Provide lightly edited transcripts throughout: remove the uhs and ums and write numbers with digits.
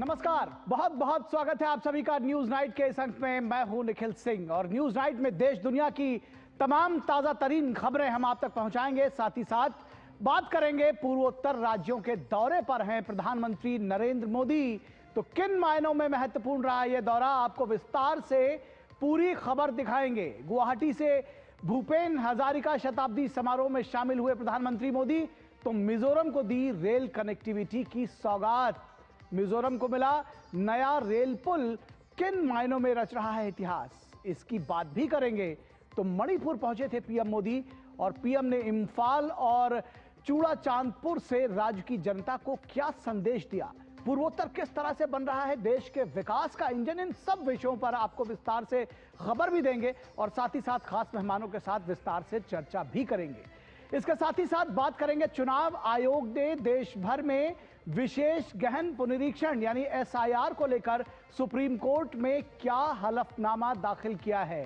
नमस्कार, बहुत बहुत स्वागत है आप सभी का न्यूज नाइट के इस अंक में। मैं हूं निखिल सिंह और न्यूज नाइट में देश दुनिया की तमाम ताजा तरीन खबरें हम आप तक पहुंचाएंगे। साथ ही साथ बात करेंगे पूर्वोत्तर राज्यों के दौरे पर हैं प्रधानमंत्री नरेंद्र मोदी, तो किन मायनों में महत्वपूर्ण रहा यह दौरा, आपको विस्तार से पूरी खबर दिखाएंगे। गुवाहाटी से भूपेन हजारिका शताब्दी समारोह में शामिल हुए प्रधानमंत्री मोदी, तो मिजोरम को दी रेल कनेक्टिविटी की सौगात। मिजोरम को मिला नया रेल पुल, किन मायनों में रच रहा है इतिहास, इसकी बात भी करेंगे। तो मणिपुर पहुंचे थे पीएम मोदी और पीएम ने इम्फाल और चूड़ाचांदपुर से राज्य की जनता को क्या संदेश दिया, पूर्वोत्तर किस तरह से बन रहा है देश के विकास का इंजन, इन सब विषयों पर आपको विस्तार से खबर भी देंगे और साथ ही साथ खास मेहमानों के साथ विस्तार से चर्चा भी करेंगे। इसके साथ ही साथ बात करेंगे चुनाव आयोग ने देश भर में विशेष गहन पुनरीक्षण यानी एसआईआर को लेकर सुप्रीम कोर्ट में क्या हलफनामा दाखिल किया है।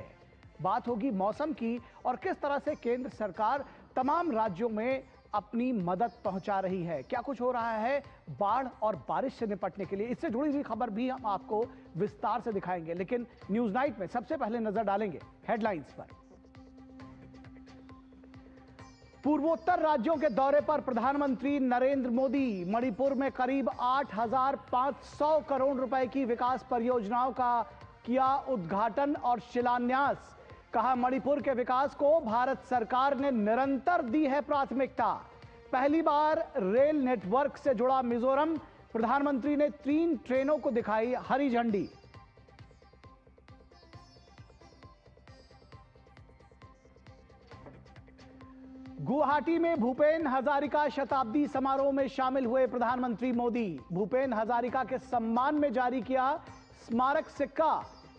बात होगी मौसम की और किस तरह से केंद्र सरकार तमाम राज्यों में अपनी मदद पहुंचा रही है, क्या कुछ हो रहा है बाढ़ और बारिश से निपटने के लिए, इससे जुड़ी हुई खबर भी हम आपको विस्तार से दिखाएंगे। लेकिन न्यूज नाइट में सबसे पहले नजर डालेंगे हेडलाइंस पर। पूर्वोत्तर राज्यों के दौरे पर प्रधानमंत्री नरेंद्र मोदी, मणिपुर में करीब 8,500 करोड़ रुपए की विकास परियोजनाओं का किया उद्घाटन और शिलान्यास। कहा मणिपुर के विकास को भारत सरकार ने निरंतर दी है प्राथमिकता। पहली बार रेल नेटवर्क से जुड़ा मिजोरम, प्रधानमंत्री ने 3 ट्रेनों को दिखाई हरी झंडी। गुवाहाटी में भूपेन हजारिका शताब्दी समारोह में शामिल हुए प्रधानमंत्री मोदी, भूपेन हजारिका के सम्मान में जारी किया स्मारक सिक्का।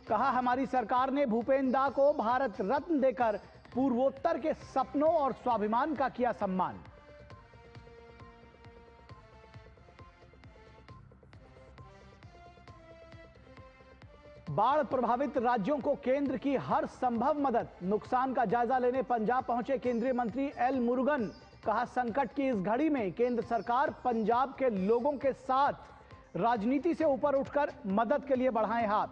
कहा हमारी सरकार ने भूपेन दा को भारत रत्न देकर पूर्वोत्तर के सपनों और स्वाभिमान का किया सम्मान। बाढ़ प्रभावित राज्यों को केंद्र की हर संभव मदद, नुकसान का जायजा लेने पंजाब पहुंचे केंद्रीय मंत्री एल मुरुगन। कहा संकट की इस घड़ी में केंद्र सरकार पंजाब के लोगों के साथ, राजनीति से ऊपर उठकर मदद के लिए बढ़ाएं हाथ।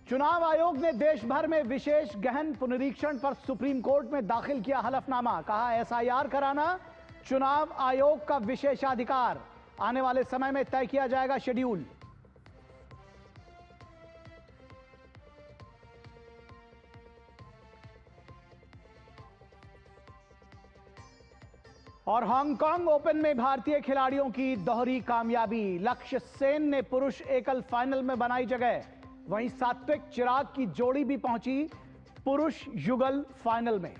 चुनाव आयोग ने देश भर में विशेष गहन पुनरीक्षण पर सुप्रीम कोर्ट में दाखिल किया हलफनामा। कहा एसआईआर कराना चुनाव आयोग का विशेषाधिकार, आने वाले समय में तय किया जाएगा शेड्यूल। और हांगकांग ओपन में भारतीय खिलाड़ियों की दोहरी कामयाबी, लक्ष्य सेन ने पुरुष एकल फाइनल में बनाई जगह, वहीं सात्विक चिराग की जोड़ी भी पहुंची पुरुष युगल फाइनल में।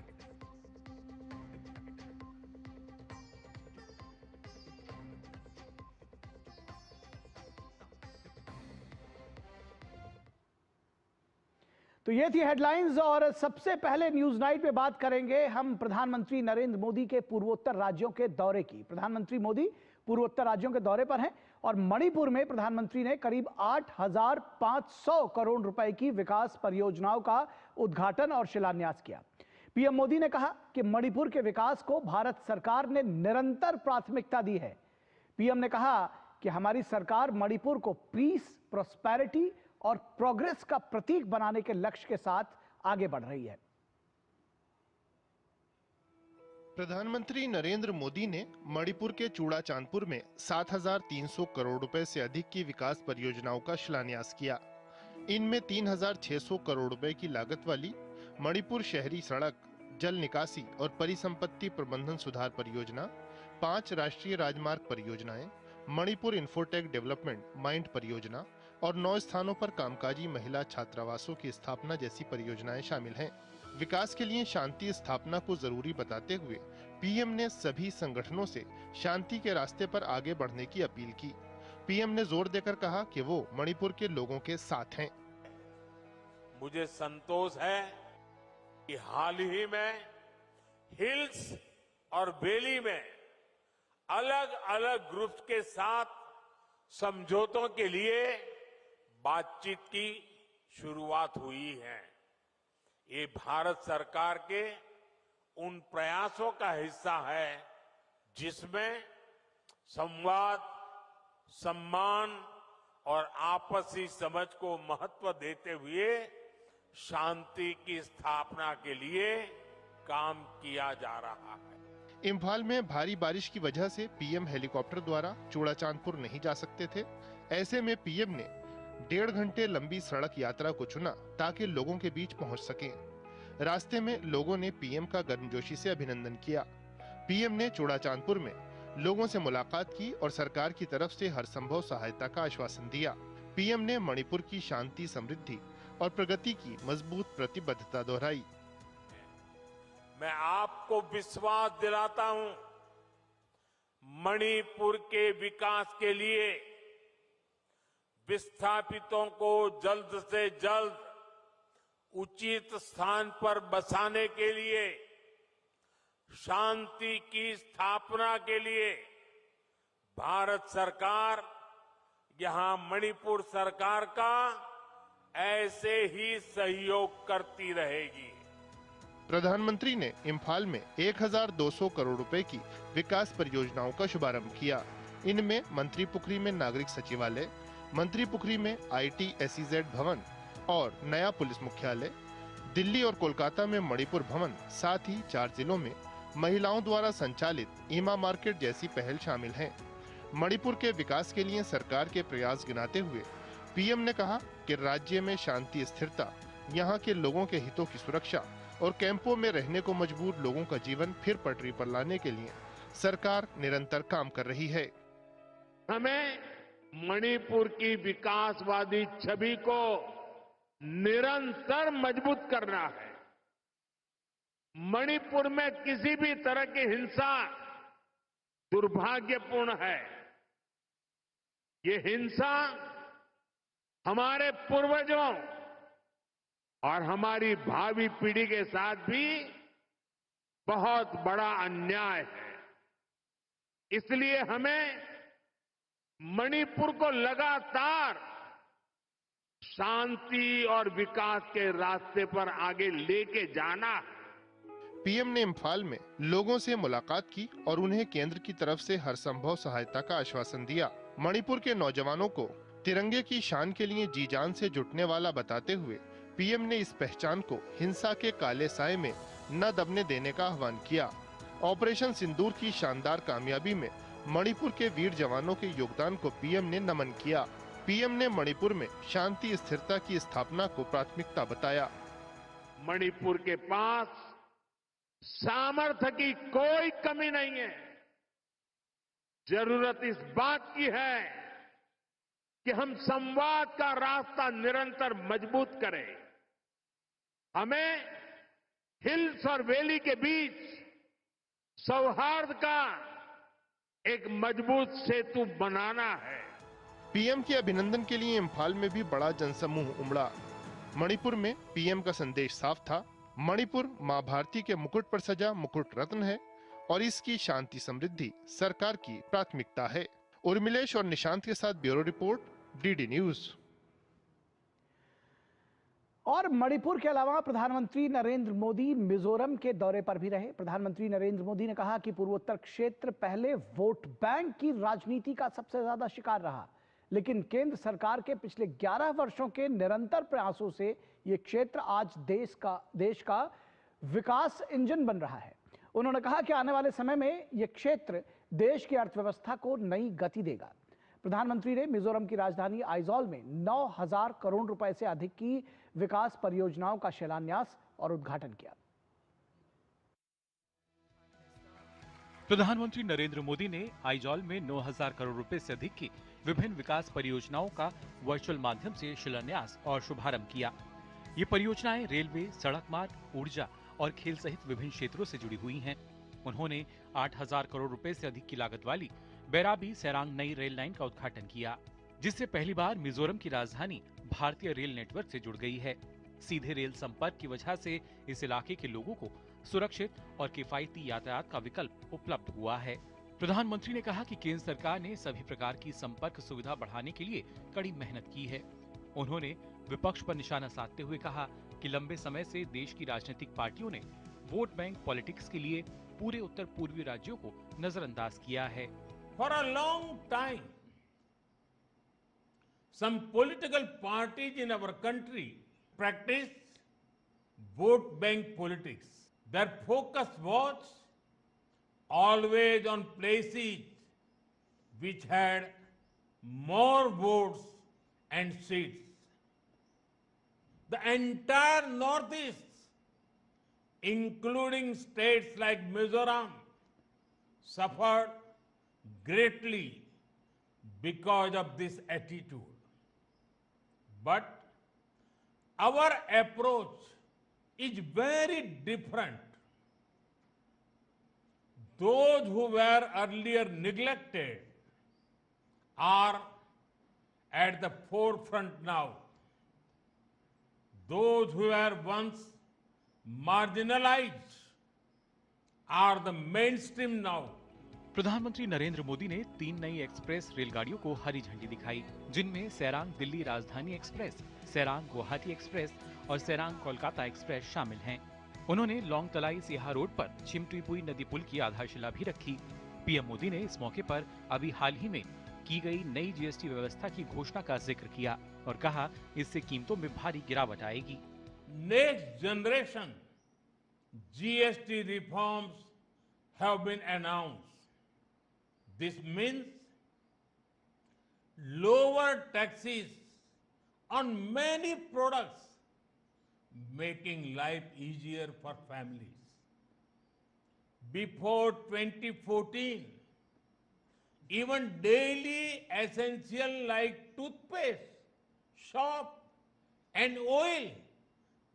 तो ये थी हेडलाइंस और सबसे पहले न्यूज नाइट में बात करेंगे हम प्रधानमंत्री नरेंद्र मोदी के पूर्वोत्तर राज्यों के दौरे की। प्रधानमंत्री मोदी पूर्वोत्तर राज्यों के दौरे पर हैं और मणिपुर में प्रधानमंत्री ने करीब 8,500 करोड़ रुपए की विकास परियोजनाओं का उद्घाटन और शिलान्यास किया। पीएम मोदी ने कहा कि मणिपुर के विकास को भारत सरकार ने निरंतर प्राथमिकता दी है। पीएम ने कहा कि हमारी सरकार मणिपुर को पीस, प्रॉस्पेरिटी और प्रोग्रेस का प्रतीक बनाने के लक्ष्य के साथ आगे बढ़ रही है। प्रधानमंत्री नरेंद्र मोदी ने मणिपुर के चूड़ाचांदपुर में 7,300 करोड़ रुपए से अधिक की विकास परियोजनाओं का शिलान्यास किया। इनमें 3,600 करोड़ रुपए की लागत वाली मणिपुर शहरी सड़क, जल निकासी और परिसंपत्ति प्रबंधन सुधार परियोजना, 5 राष्ट्रीय राजमार्ग परियोजनाएं, मणिपुर इंफोटेक डेवलपमेंट माइंड परियोजना और 9 स्थानों पर कामकाजी महिला छात्रावासों की स्थापना जैसी परियोजनाएं शामिल हैं। विकास के लिए शांति स्थापना को जरूरी बताते हुए पीएम ने सभी संगठनों से शांति के रास्ते पर आगे बढ़ने की अपील की। पीएम ने जोर देकर कहा कि वो मणिपुर के लोगों के साथ हैं। मुझे संतोष है कि हाल ही में हिल्स और वैली में अलग अलग ग्रुप्स के साथ समझौतों के लिए बातचीत की शुरुआत हुई है। ये भारत सरकार के उन प्रयासों का हिस्सा है जिसमें संवाद, सम्मान और आपसी समझ को महत्व देते हुए शांति की स्थापना के लिए काम किया जा रहा है। इम्फाल में भारी बारिश की वजह से पीएम हेलीकॉप्टर द्वारा चूड़ाचांदपुर नहीं जा सकते थे। ऐसे में पीएम ने 1.5 घंटे लंबी सड़क यात्रा को चुना ताकि लोगों के बीच पहुंच सकें। रास्ते में लोगों ने पीएम का गर्मजोशी से अभिनंदन किया। पीएम ने चूड़ाचांदपुर में लोगों से मुलाकात की और सरकार की तरफ से हर संभव सहायता का आश्वासन दिया। पीएम ने मणिपुर की शांति, समृद्धि और प्रगति की मजबूत प्रतिबद्धता दोहराई। मैं आपको विश्वास दिलाता हूं, मणिपुर के विकास के लिए विस्थापितों को जल्द से जल्द उचित स्थान पर बसाने के लिए, शांति की स्थापना के लिए भारत सरकार यहां मणिपुर सरकार का ऐसे ही सहयोग करती रहेगी। प्रधानमंत्री ने इम्फाल में 1200 करोड़ रुपए की विकास परियोजनाओं का शुभारंभ किया। इनमें मंत्रीपुखरी में नागरिक सचिवालय, मंत्रीपुखरी में ITSEZ भवन और नया पुलिस मुख्यालय, दिल्ली और कोलकाता में मणिपुर भवन, साथ ही 4 जिलों में महिलाओं द्वारा संचालित ईमा मार्केट जैसी पहल शामिल हैं। मणिपुर के विकास के लिए सरकार के प्रयास गिनाते हुए पीएम ने कहा कि राज्य में शांति, स्थिरता, यहाँ के लोगों के हितों की सुरक्षा और कैंपों में रहने को मजबूर लोगों का जीवन फिर पटरी पर लाने के लिए सरकार निरंतर काम कर रही है। हमें मणिपुर की विकासवादी छवि को निरंतर मजबूत करना है। मणिपुर में किसी भी तरह की हिंसा दुर्भाग्यपूर्ण है। ये हिंसा हमारे पूर्वजों और हमारी भावी पीढ़ी के साथ भी बहुत बड़ा अन्याय है। इसलिए हमें मणिपुर को लगातार शांति और विकास के रास्ते पर आगे लेके जाना है। पीएम ने इम्फाल में लोगों से मुलाकात की और उन्हें केंद्र की तरफ से हर संभव सहायता का आश्वासन दिया। मणिपुर के नौजवानों को तिरंगे की शान के लिए जी जान से जुटने वाला बताते हुए पीएम ने इस पहचान को हिंसा के काले साए में न दबने देने का आह्वान किया। ऑपरेशन सिंदूर की शानदार कामयाबी में मणिपुर के वीर जवानों के योगदान को पीएम ने नमन किया। पीएम ने मणिपुर में शांति, स्थिरता की स्थापना को प्राथमिकता बताया। मणिपुर के पास सामर्थ्य की कोई कमी नहीं है। जरूरत इस बात की है कि हम संवाद का रास्ता निरंतर मजबूत करें। हमें हिल्स और वैली के बीच सौहार्द का एक मजबूत सेतु बनाना है। पीएम के अभिनंदन के लिए इम्फाल में भी बड़ा जनसमूह उमड़ा। मणिपुर में पीएम का संदेश साफ था, मणिपुर मां भारती के मुकुट पर सजा मुकुट रत्न है और इसकी शांति, समृद्धि सरकार की प्राथमिकता है। उर्मिलेश और निशांत के साथ ब्यूरो रिपोर्ट, डीडी न्यूज। और मणिपुर के अलावा प्रधानमंत्री नरेंद्र मोदी मिजोरम के दौरे पर भी रहे। प्रधानमंत्री नरेंद्र मोदी ने कहा कि पूर्वोत्तर क्षेत्र पहले वोट बैंक की राजनीति का सबसे ज्यादा शिकार रहा, लेकिन केंद्र सरकार के पिछले 11 वर्षों के निरंतर प्रयासों से यह क्षेत्र आज देश का विकास इंजन बन रहा है। उन्होंने कहा कि आने वाले समय में यह क्षेत्र देश की अर्थव्यवस्था को नई गति देगा। प्रधानमंत्री ने मिजोरम की राजधानी आइजॉल में 9,000 करोड़ रुपए से अधिक की विकास परियोजनाओं का शिलान्यास और उद्घाटन किया। प्रधानमंत्री नरेंद्र मोदी ने आइजॉल में 9,000 करोड़ रुपए से अधिक की विभिन्न विकास परियोजनाओं का वर्चुअल माध्यम से शिलान्यास और शुभारंभ किया। ये परियोजनाएं रेलवे, सड़क मार्ग, ऊर्जा और खेल सहित विभिन्न क्षेत्रों से जुड़ी हुई हैं। उन्होंने 8,000 करोड़ रुपए से अधिक की लागत वाली बैराबी सैरांग नई रेल लाइन का उद्घाटन किया, जिससे पहली बार मिजोरम की राजधानी भारतीय रेल नेटवर्क से जुड़ गई है। सीधे रेल संपर्क की वजह से इस इलाके के लोगों को सुरक्षित और किफायती यातायात का विकल्प उपलब्ध हुआ है। प्रधानमंत्री ने कहा कि केंद्र सरकार ने सभी प्रकार की संपर्क सुविधा बढ़ाने के लिए कड़ी मेहनत की है। उन्होंने विपक्ष पर निशाना साधते हुए कहा कि लंबे समय से देश की राजनीतिक पार्टियों ने वोट बैंक पॉलिटिक्स के लिए पूरे उत्तर पूर्वी राज्यों को नजरअंदाज किया है। For a long time, some political parties in our country practiced vote bank politics. Their focus was always on places which had more votes and seats. The entire Northeast, including states like Mizoram, suffered greatly because of this attitude. But our approach is very different. Those who were earlier neglected are at the forefront now. Those who were once marginalized are the mainstream now. प्रधानमंत्री नरेंद्र मोदी ने 3 नई express रेलगाड़ियों को हरी झंडी दिखाई, जिनमें सेरांग दिल्ली राजधानी express, Sairang Guwahati express और सेरांग कोलकाता एक्सप्रेस शामिल हैं। उन्होंने लॉन्ग तलाई सिहा रोड पर छिमटुईपुई नदी पुल की आधारशिला भी रखी। पीएम मोदी ने इस मौके पर अभी हाल ही में की गई नई जीएसटी व्यवस्था की घोषणा का जिक्र किया और कहा, इससे कीमतों में भारी गिरावट आएगी। Next generation GST reforms have been announced. This means lower taxes on many products, making life easier for families. Before 2014, even daily essential like toothpaste, soap and oil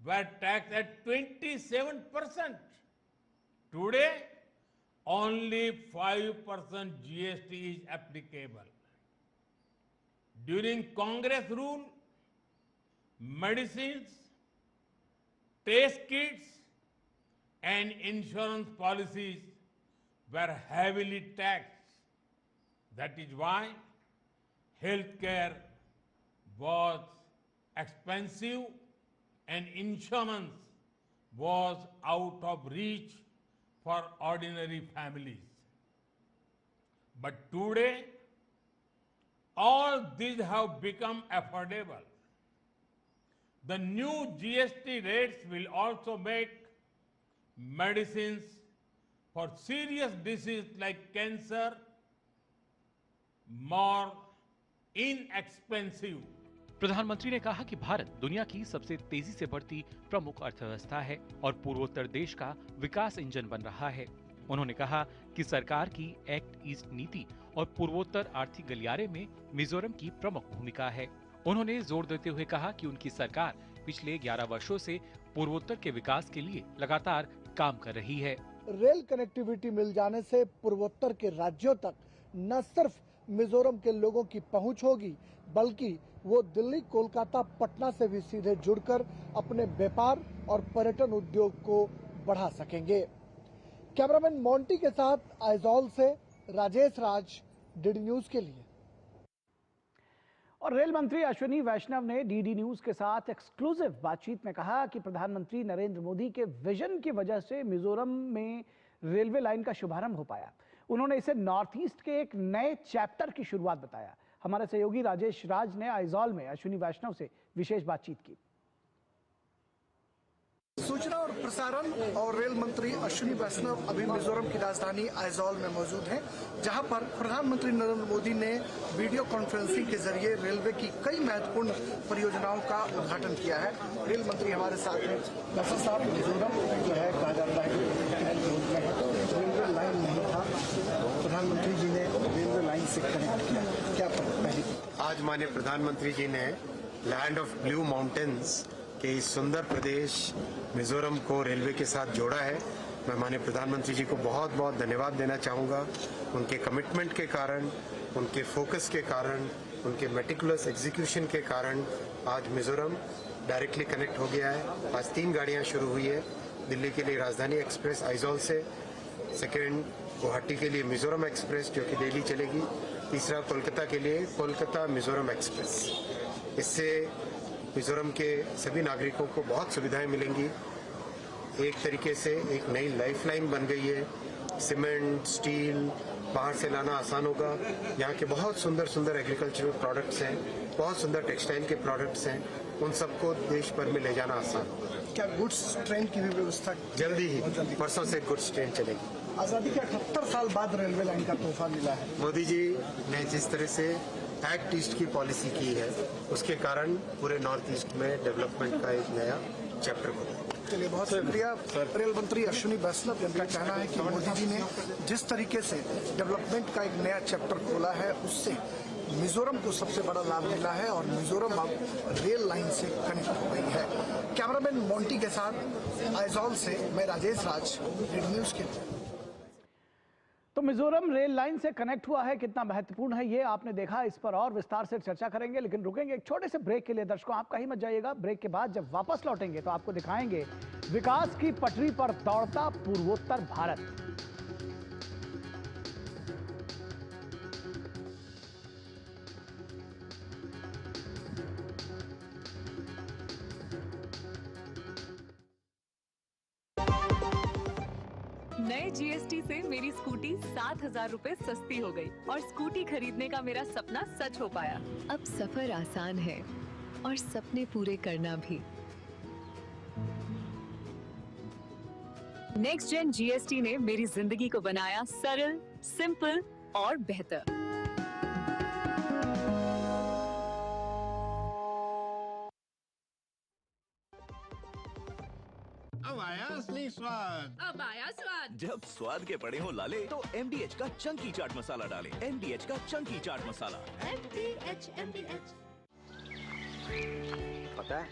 were taxed at 27%. Today, only 5% GST is applicable. During Congress rule, medicines, test kits and insurance policies were heavily taxed. That is why healthcare was expensive and insurance was out of reach for ordinary families. But today, all these have become affordable. The new GST rates will also make medicines for serious diseases like cancer more inexpensive. प्रधानमंत्री ने कहा कि भारत दुनिया की सबसे तेजी से बढ़ती प्रमुख अर्थव्यवस्था है और पूर्वोत्तर देश का विकास इंजन बन रहा है। उन्होंने कहा कि सरकार की एक्ट ईस्ट नीति और पूर्वोत्तर आर्थिक गलियारे में मिजोरम की प्रमुख भूमिका है। उन्होंने जोर देते हुए कहा कि उनकी सरकार पिछले 11 वर्षों से पूर्वोत्तर के विकास के लिए लगातार काम कर रही है। रेल कनेक्टिविटी मिल जाने से पूर्वोत्तर के राज्यों तक न सिर्फ मिजोरम के लोगों की पहुंच होगी, बल्कि वो दिल्ली, कोलकाता, पटना से भी सीधे जुड़कर अपने व्यापार और पर्यटन उद्योग को बढ़ा सकेंगे। कैमरामैन मोंटी के साथ आइजॉल से राजेश राज, डीडी न्यूज के लिए। और रेल मंत्री अश्विनी वैष्णव ने डीडी न्यूज के साथ एक्सक्लूसिव बातचीत में कहा कि प्रधानमंत्री नरेंद्र मोदी के विजन की वजह से मिजोरम में रेलवे लाइन का शुभारंभ हो पाया। उन्होंने इसे नॉर्थ ईस्ट के एक नए चैप्टर की शुरुआत बताया। हमारे सहयोगी राजेश राज ने आइजॉल में अश्विनी वैष्णव से विशेष बातचीत की। सूचना और प्रसारण और रेल मंत्री अश्विनी वैष्णव अभी मिजोरम की राजधानी आइजॉल में मौजूद हैं, जहां पर प्रधानमंत्री नरेंद्र मोदी ने वीडियो कॉन्फ्रेंसिंग के जरिए रेलवे की कई महत्वपूर्ण परियोजनाओं का उद्घाटन किया है। रेल मंत्री हमारे साथ हैं। वैसे साहब, मिजोरम जो है कहा जाता है रेलवे लाइन नहीं था, प्रधानमंत्री जी ने रेलवे लाइन से कनेक्ट किया। क्या पहले आज माननीय प्रधानमंत्री जी ने लैंड ऑफ ब्लू माउंटेन्स के इस सुंदर प्रदेश मिजोरम को रेलवे के साथ जोड़ा है। मैं माननीय प्रधानमंत्री जी को बहुत बहुत धन्यवाद देना चाहूँगा। उनके कमिटमेंट के कारण, उनके फोकस के कारण, उनके मेटिकुलस एग्जीक्यूशन के कारण आज मिजोरम डायरेक्टली कनेक्ट हो गया है। आज 3 गाड़ियाँ शुरू हुई है। दिल्ली के लिए राजधानी एक्सप्रेस आइजॉल से, सेकेंड गुवाहाटी के लिए मिजोरम एक्सप्रेस जो कि डेली चलेगी, तीसरा कोलकाता के लिए कोलकाता मिजोरम एक्सप्रेस। इससे मिजोरम के सभी नागरिकों को बहुत सुविधाएं मिलेंगी। एक तरीके से एक नई लाइफलाइन बन गई है। सीमेंट, स्टील बाहर से लाना आसान होगा। यहाँ के बहुत सुंदर सुंदर एग्रीकल्चरल प्रोडक्ट्स हैं, बहुत सुंदर टेक्सटाइल के प्रोडक्ट्स हैं, उन सबको देश भर में ले जाना आसान होगा। क्या गुड्स ट्रेन की भी व्यवस्था जल्दी ही, परसों से गुड्स ट्रेन चलेगी। आजादी के 78 साल बाद रेलवे लाइन का तोहफा मिला है। मोदी जी ने जिस तरह से एक्ट ईस्ट की पॉलिसी की है, उसके कारण पूरे नॉर्थ ईस्ट में डेवलपमेंट का एक नया चैप्टर खुला। चलिए, बहुत शुक्रिया। रेल मंत्री अश्विनी वैष्णव, जिनका कहना है कि मोदी जी ने जिस तरीके से डेवलपमेंट का एक नया चैप्टर खोला है, उससे मिजोरम को सबसे बड़ा लाभ मिला है और मिजोरम अब रेल लाइन से कनेक्ट हो गई है। कैमरामैन मोंटी के साथ आइजॉल से मैं राजेश राज, रीड न्यूज के लिए। तो मिजोरम रेल लाइन से कनेक्ट हुआ है, कितना महत्वपूर्ण है ये आपने देखा। इस पर और विस्तार से चर्चा करेंगे, लेकिन रुकेंगे एक छोटे से ब्रेक के लिए। दर्शकों, आप कहीं मत जाइएगा। ब्रेक के बाद जब वापस लौटेंगे तो आपको दिखाएंगे विकास की पटरी पर दौड़ता पूर्वोत्तर भारत। नए जीएसटी से मेरी स्कूटी 7,000 रुपए सस्ती हो गई और स्कूटी खरीदने का मेरा सपना सच हो पाया। अब सफर आसान है और सपने पूरे करना भी। नेक्स्ट जेन जीएसटी ने मेरी जिंदगी को बनाया सरल, सिंपल और बेहतर। अब आया असली स्वाद। अब आया स्वाद। जब स्वाद के पड़े हो लाले तो MDH का चंकी चाट मसाला डालें। MDH का चंकी चाट मसाला। MDH। पता है,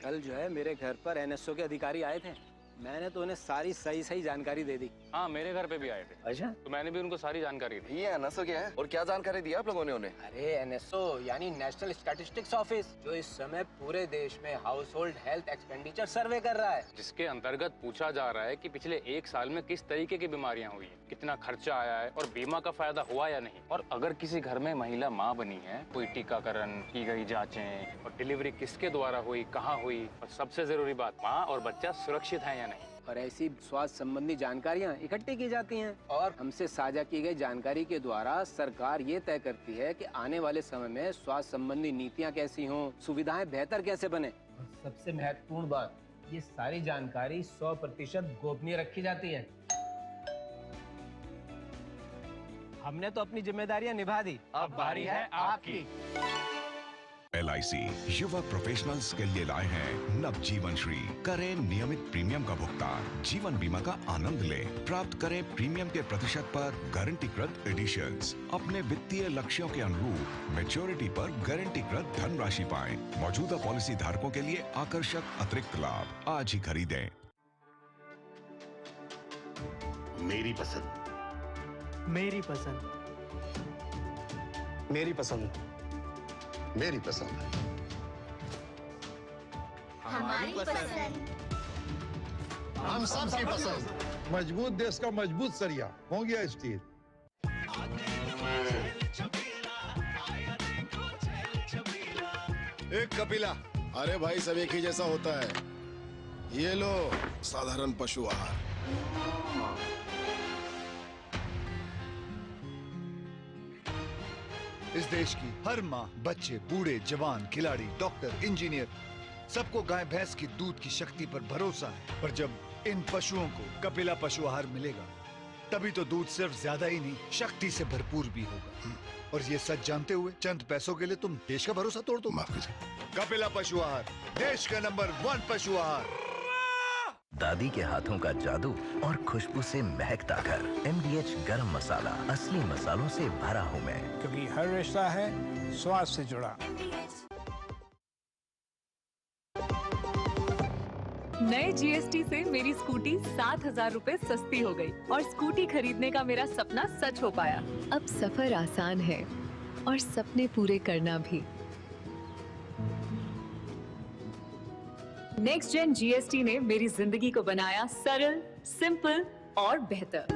कल जो है मेरे घर पर NSO के अधिकारी आए थे। मैंने तो उन्हें सारी सही जानकारी दे दी। हाँ, मेरे घर पे भी आए थे। अच्छा? तो मैंने भी उनको सारी जानकारी दी। ये NSO क्या है और क्या जानकारी दी आप लोगों ने उन्हें? अरे NSO यानी नेशनल स्टैटिस्टिक्स ऑफिस, जो इस समय पूरे देश में हाउस होल्ड हेल्थ एक्सपेंडिचर सर्वे कर रहा है, जिसके अंतर्गत पूछा जा रहा है कि पिछले 1 साल में किस तरीके की बीमारियां हुई हैं, कितना खर्चा आया है और बीमा का फायदा हुआ या नहीं। और अगर किसी घर में महिला माँ बनी है, कोई टीकाकरण की गई जाँचें और डिलीवरी किसके द्वारा हुई, कहाँ हुई, और सबसे जरूरी बात, माँ और बच्चा सुरक्षित है या नहीं। और ऐसी स्वास्थ्य संबंधी जानकारियां इकट्ठी की जाती हैं और हमसे साझा की गई जानकारी के द्वारा सरकार ये तय करती है कि आने वाले समय में स्वास्थ्य संबंधी नीतियां कैसी हों, सुविधाएं बेहतर कैसे बने। और सबसे महत्वपूर्ण बात, ये सारी जानकारी 100% गोपनीय रखी जाती है। हमने तो अपनी जिम्मेदारियां निभा दी, अब बारी है आपकी। LIC युवा प्रोफेशनल्स के लिए लाए हैं नव जीवन श्री। करें नियमित प्रीमियम का भुगतान, जीवन बीमा का आनंद लें। प्राप्त करें प्रीमियम के प्रतिशत पर गारंटीकृत एडिशंस। अपने वित्तीय लक्ष्यों के अनुरूप मैच्योरिटी पर गारंटीकृत धनराशि पाएं। मौजूदा पॉलिसी धारकों के लिए आकर्षक अतिरिक्त लाभ। आज ही खरीदें। मेरी पसंद। मेरी पसंद। मेरी पसंद। मेरी पसंद। हमारी पसंद। हम सबकी पसंद। मजबूत देश का मजबूत सरिया हो गया स्टील। एक कपिला। अरे भाई, सब एक ही जैसा होता है। ये लो साधारण पशु आहार। इस देश की हर माँ, बच्चे, बूढ़े, जवान, खिलाड़ी, डॉक्टर, इंजीनियर, सबको गाय भैंस की दूध की शक्ति पर भरोसा है। पर जब इन पशुओं को कपिला पशु आहार मिलेगा, तभी तो दूध सिर्फ ज्यादा ही नहीं, शक्ति से भरपूर भी होगा। और ये सच जानते हुए चंद पैसों के लिए तुम देश का भरोसा तोड़ दो। माफ कीजिए। कपिला पशु आहार, देश का नंबर 1 पशु आहार। दादी के हाथों का जादू और खुशबू से महकता घर। MDH गरम मसाला, असली मसालों से भरा हूँ मैं, क्योंकि हर रिश्ता है स्वाद से जुड़ा। नए जीएसटी से मेरी स्कूटी 7,000 रुपए सस्ती हो गई और स्कूटी खरीदने का मेरा सपना सच हो पाया। अब सफर आसान है और सपने पूरे करना भी। नेक्स्ट जेन जीएसटी ने मेरी जिंदगी को बनाया सरल, सिंपल और बेहतर।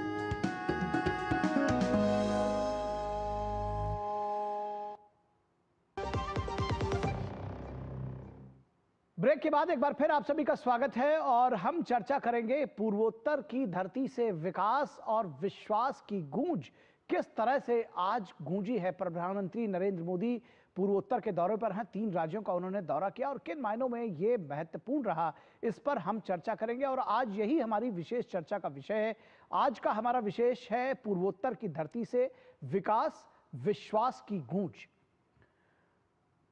ब्रेक ब्रेक के बाद एक बार फिर आप सभी का स्वागत है और हम चर्चा करेंगे पूर्वोत्तर की धरती से विकास और विश्वास की गूंज किस तरह से आज गूंजी है। प्रधानमंत्री नरेंद्र मोदी पूर्वोत्तर के दौरे पर हैं। 3 राज्यों का उन्होंने दौरा किया और किन मायनों में ये महत्वपूर्ण रहा, इस पर हम चर्चा करेंगे और आज यही हमारी विशेष चर्चा का विषय है। आज का हमारा विशेष है पूर्वोत्तर की धरती से विकास विश्वास की गूंज।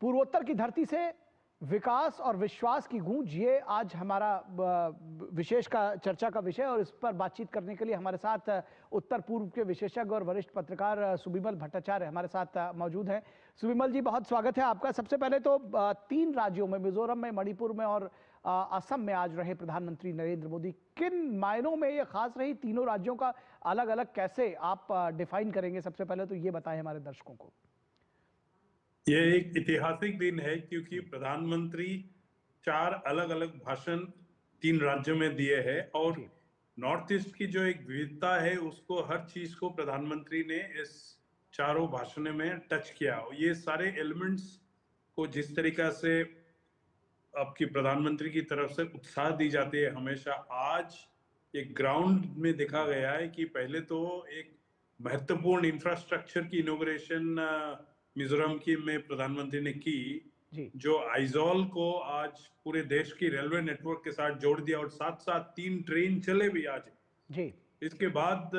पूर्वोत्तर की धरती से विकास और विश्वास की गूंज, ये आज हमारा विशेष का चर्चा का विषय। और इस पर बातचीत करने के लिए हमारे साथ उत्तर पूर्व के विशेषज्ञ और वरिष्ठ पत्रकार सुबिमल भट्टाचार्य हमारे साथ मौजूद हैं। सुबिमल जी, बहुत स्वागत है आपका। सबसे पहले तो 3 राज्यों में, मिजोरम में, मणिपुर में और असम में आज रहे प्रधानमंत्री नरेंद्र मोदी। किन मायनों में ये खास रही? तीनों राज्यों का अलग अलग कैसे आप डिफाइन करेंगे? सबसे पहले तो ये बताएं हमारे दर्शकों को। ये एक ऐतिहासिक दिन है क्योंकि प्रधानमंत्री 4 अलग अलग भाषण 3 राज्यों में दिए हैं और नॉर्थ ईस्ट की जो एक विविधता है उसको, हर चीज को प्रधानमंत्री ने इस 4 भाषणों में टच किया। ये सारे एलिमेंट्स को जिस तरीका से आपकी प्रधानमंत्री की तरफ से उत्साह दी जाती है हमेशा, आज एक ग्राउंड में देखा गया है कि पहले तो एक महत्वपूर्ण इंफ्रास्ट्रक्चर की इनॉग्रेशन मिजोरम की में प्रधानमंत्री ने की, जो आइजॉल को आज पूरे देश की रेलवे नेटवर्क के साथ जोड़ दिया और साथ साथ 3 ट्रेन चले भी आज जी। इसके बाद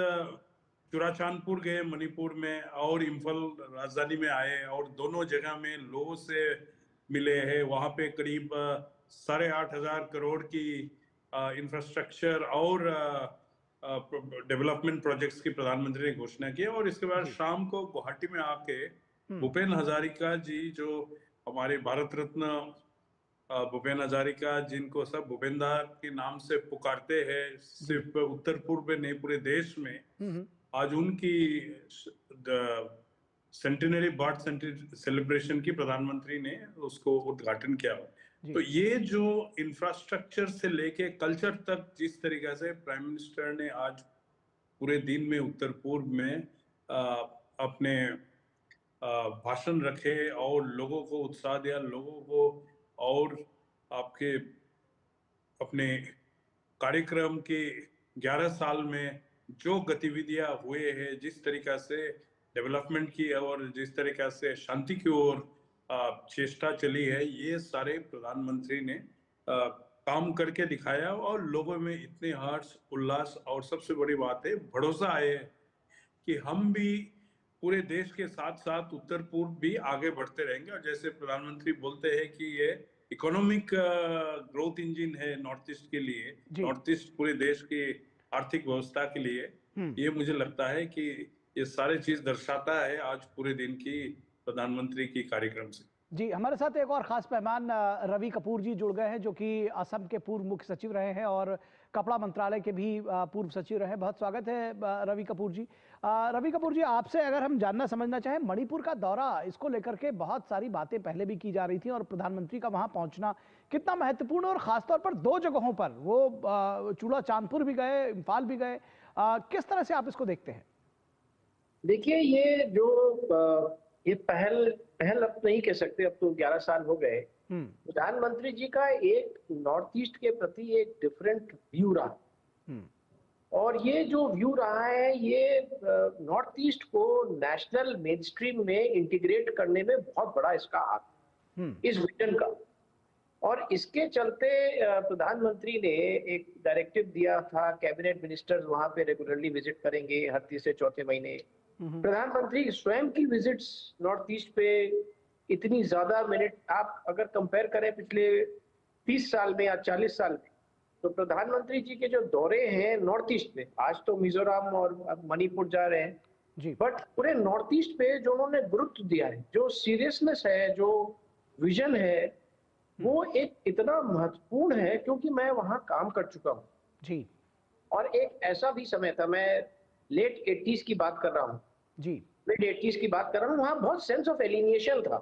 चुराचांदपुर गए मणिपुर में और इम्फल राजधानी में आए और दोनों जगह में लोगों से मिले हैं। वहां पे करीब 8,500 करोड़ की इंफ्रास्ट्रक्चर और डेवलपमेंट प्रोजेक्ट्स की प्रधानमंत्री ने घोषणा की। और इसके बाद शाम को गुवाहाटी में आके भूपेन हजारिका जी, जो हमारे भारत रत्न भूपेन हजारिका, जिनको सब भूपेंद्र के नाम से पुकारते हैं, सिर्फ उत्तर पूर्व में नहीं पूरे देश में, आज उनकी सेंटिनरी बर्थ सेलिब्रेशन की प्रधानमंत्री ने उसको उद्घाटन किया। तो ये जो इंफ्रास्ट्रक्चर से लेके कल्चर तक जिस तरीके से प्राइम मिनिस्टर ने आज पूरे दिन में उत्तर पूर्व में अपने भाषण रखे और लोगों को उत्साह दिया, लोगों को और आपके अपने कार्यक्रम के 11 साल में जो गतिविधियां हुए हैं, जिस तरीका से डेवलपमेंट की और जिस तरीका से शांति की ओर चेष्टा चली है, ये सारे प्रधानमंत्री ने काम करके दिखाया और लोगों में इतने हर्ष उल्लास और सबसे बड़ी बात है भरोसा है कि हम भी पूरे देश के साथ साथ उत्तर पूर्व भी आगे बढ़ते रहेंगे। और जैसे प्रधानमंत्री बोलते हैं कि ये इकोनॉमिक ग्रोथ इंजन है नॉर्थ ईस्ट के लिए, नॉर्थ ईस्ट पूरे देश की आर्थिक व्यवस्था के लिए, ये मुझे लगता है कि ये सारे चीज दर्शाता है आज पूरे दिन की प्रधानमंत्री की कार्यक्रम से। जी, हमारे साथ एक और खास मेहमान रवि कपूर जी जुड़ गए हैं, जो कि असम के पूर्व मुख्य सचिव रहे हैं और कपड़ा मंत्रालय के भी पूर्व सचिव रहे हैं। बहुत स्वागत है रवि कपूर जी। रवि कपूर जी, आपसे अगर हम जानना समझना चाहें, मणिपुर का दौरा, इसको लेकर के बहुत सारी बातें पहले भी की जा रही थी और प्रधानमंत्री का वहां पहुंचना कितना महत्वपूर्ण, और खासतौर पर 2 जगहों पर, वो चूड़ा चांदपुर भी गए, इम्फाल भी गए, किस तरह से आप इसको देखते हैं? देखिए, ये जो ये पहल अब नहीं कह सकते, अब तो 11 साल हो गए। प्रधानमंत्री जी का एक नॉर्थ ईस्ट के प्रति एक डिफरेंट व्यू रहा, और ये जो व्यू रहा है ये नॉर्थ ईस्ट को नेशनल मेन स्ट्रीम में इंटीग्रेट करने में बहुत बड़ा इसका हाथ, इस विजन का। और इसके चलते प्रधानमंत्री ने एक डायरेक्टिव दिया था, कैबिनेट मिनिस्टर्स वहां पे रेगुलरली विजिट करेंगे हर तीसरे चौथे महीने। प्रधानमंत्री स्वयं की विजिट्स नॉर्थ ईस्ट पे इतनी ज्यादा मिनट, आप अगर कंपेयर करें पिछले 30 साल में या 40 साल में, तो प्रधानमंत्री जी के जो दौरे हैं नॉर्थ ईस्ट में, आज तो मिजोरम और मणिपुर जा रहे हैं जी, बट पूरे नॉर्थ ईस्ट पे जो उन्होंने गुरुत्व दिया है, जो सीरियसनेस है, जो विजन है, वो एक इतना महत्वपूर्ण है क्योंकि मैं वहां काम कर चुका हूँ जी। और एक ऐसा भी समय था, मैं लेट 80s की बात कर रहा हूँ जी, मिड 80s की बात कर रहा हूँ, वहाँ बहुत सेंस ऑफ एलिनिएशन था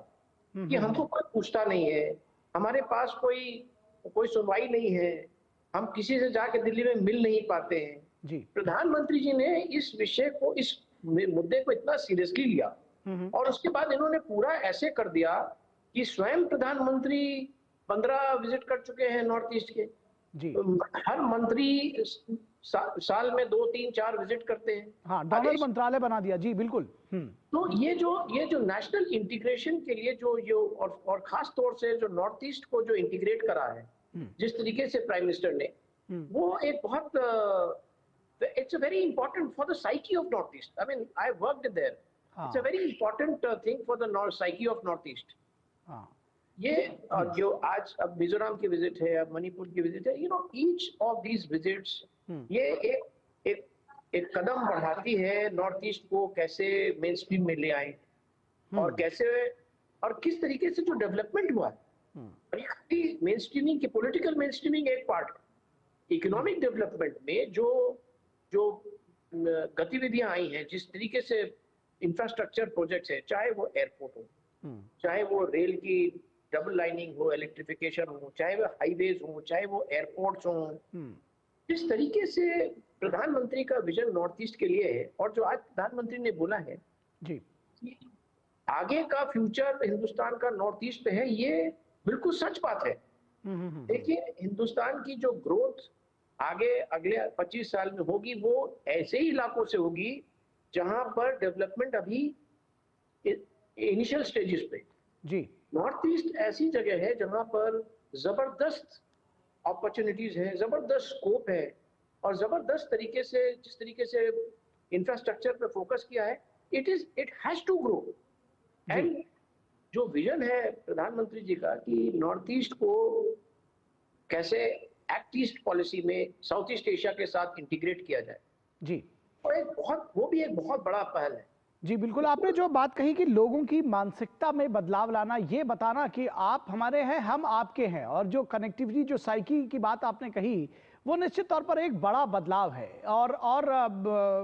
कि हमको कोई पूछता नहीं है, हमारे पास कोई सुनवाई नहीं है, हम किसी से जाके दिल्ली में मिल नहीं पाते हैं जी। प्रधानमंत्री जी ने इस विषय को, इस मुद्दे को इतना सीरियसली लिया और उसके बाद इन्होंने पूरा ऐसे कर दिया कि स्वयं प्रधानमंत्री 15 विजिट कर चुके हैं नॉर्थ ईस्ट के जी। हर मंत्री साल में 2, 3, 4 विजिट करते हैं। हाँ, डोनर मंत्रालय बना दिया जी, बिल्कुल। तो ये जो नेशनल इंटीग्रेशन के लिए जो और खास तौर से जो नॉर्थ ईस्ट को जो इंटीग्रेट करा है जिस तरीके से प्राइम मिनिस्टर ने, वो एक बहुत it's a very important for the psyche of Northeast. I mean, I worked there. It's a very important thing for the psyche of Northeast. ये जो आज अब मिजोरम की विजिट है, अब मणिपुर की विजिट है, each of these visits ये एक कदम बढ़ाती है नॉर्थ ईस्ट को कैसे मेन स्ट्रीम में ले आए और कैसे और किस तरीके से जो डेवलपमेंट हुआ है। मेन स्ट्रीमिंग की पॉलिटिकल मेन स्ट्रीमिंग एक पार्ट, इकोनॉमिक डेवलपमेंट में जो गतिविधियां आई हैं, जिस तरीके से इंफ्रास्ट्रक्चर प्रोजेक्ट्स है, चाहे वो एयरपोर्ट हो, चाहे वो रेल की डबल लाइनिंग हो, इलेक्ट्रिफिकेशन हो, चाहे वो हाईवेज हो, चाहे वो एयरपोर्ट्स हो, जिस तरीके से प्रधानमंत्री का विजन नॉर्थ ईस्ट के लिए है और जो आज प्रधानमंत्री ने बोला है जी, आगे का फ्यूचर हिंदुस्तान का नॉर्थ ईस्ट पे है, ये बिल्कुल सच बात है। देखिए, हिंदुस्तान की जो ग्रोथ आगे अगले 25 साल में होगी, वो ऐसे ही इलाकों से होगी जहां पर डेवलपमेंट अभी इनिशियल स्टेजेस पे। जी, नॉर्थ ईस्ट ऐसी जगह है जहां पर जबरदस्त अपॉर्चुनिटीज है, जबरदस्त स्कोप है और जबरदस्त तरीके से जिस तरीके से इंफ्रास्ट्रक्चर पे फोकस किया है, it has to grow. And जो विजन है प्रधानमंत्री जी का कि नॉर्थ ईस्ट को कैसे एक्ट ईस्ट पॉलिसी में साउथ ईस्ट एशिया के साथ इंटीग्रेट किया जाए जी, और वो भी एक बहुत बड़ा पहल है। जी बिल्कुल, आपने जो बात कही कि लोगों की मानसिकता में बदलाव लाना, ये बताना कि आप हमारे हैं, हम आपके हैं, और जो कनेक्टिविटी, जो साइकी की बात आपने कही, वो निश्चित तौर पर एक बड़ा बदलाव है। और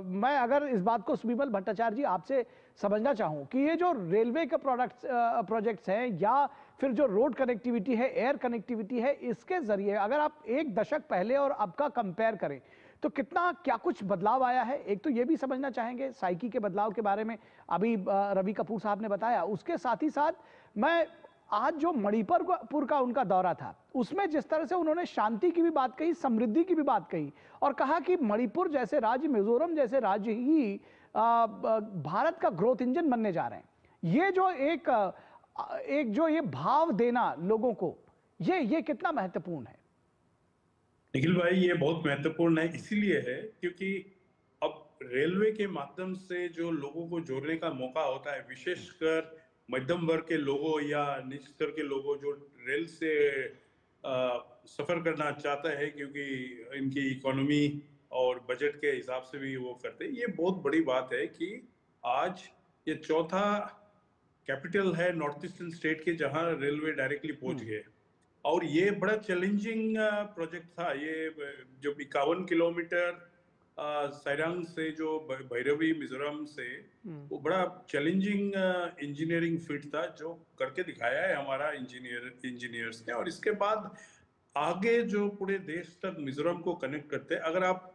मैं अगर इस बात को सुबिमल भट्टाचार्य जी आपसे समझना चाहूँ कि ये जो रेलवे के प्रोजेक्ट्स हैं या फिर जो रोड कनेक्टिविटी है, एयर कनेक्टिविटी है, इसके जरिए अगर आप एक दशक पहले और अब का कंपेयर करें तो कितना क्या कुछ बदलाव आया है। एक तो ये भी समझना चाहेंगे साइकी के बदलाव के बारे में, अभी रवि कपूर साहब ने बताया। उसके साथ ही साथ मैं आज जो मणिपुर का उनका दौरा था, उसमें जिस तरह से उन्होंने शांति की भी बात कही, समृद्धि की भी बात कही और कहा कि मणिपुर जैसे राज्य, मिजोरम जैसे राज्य ही भारत का ग्रोथ इंजन बनने जा रहे हैं। ये जो एक जो ये भाव देना लोगों को, ये कितना महत्वपूर्ण है? निखिल भाई, ये बहुत महत्वपूर्ण है, इसीलिए है क्योंकि अब रेलवे के माध्यम से जो लोगों को जोड़ने का मौका होता है, विशेषकर मध्यम वर्ग के लोगों या निचले स्तर के लोगों जो रेल से सफर करना चाहता है क्योंकि इनकी इकोनॉमी और बजट के हिसाब से भी वो करते हैं। ये बहुत बड़ी बात है कि आज ये चौथा कैपिटल है नॉर्थ ईस्टर्न स्टेट के जहां रेलवे डायरेक्टली पहुंच गए और ये बड़ा चैलेंजिंग प्रोजेक्ट था। ये जो 51 किलोमीटर साइरांग से जो भैरवी मिजोरम से, वो बड़ा चैलेंजिंग इंजीनियरिंग फीट था जो करके दिखाया है हमारा इंजीनियर्स ने। और इसके बाद आगे जो पूरे देश तक मिजोरम को कनेक्ट करते हैं, अगर आप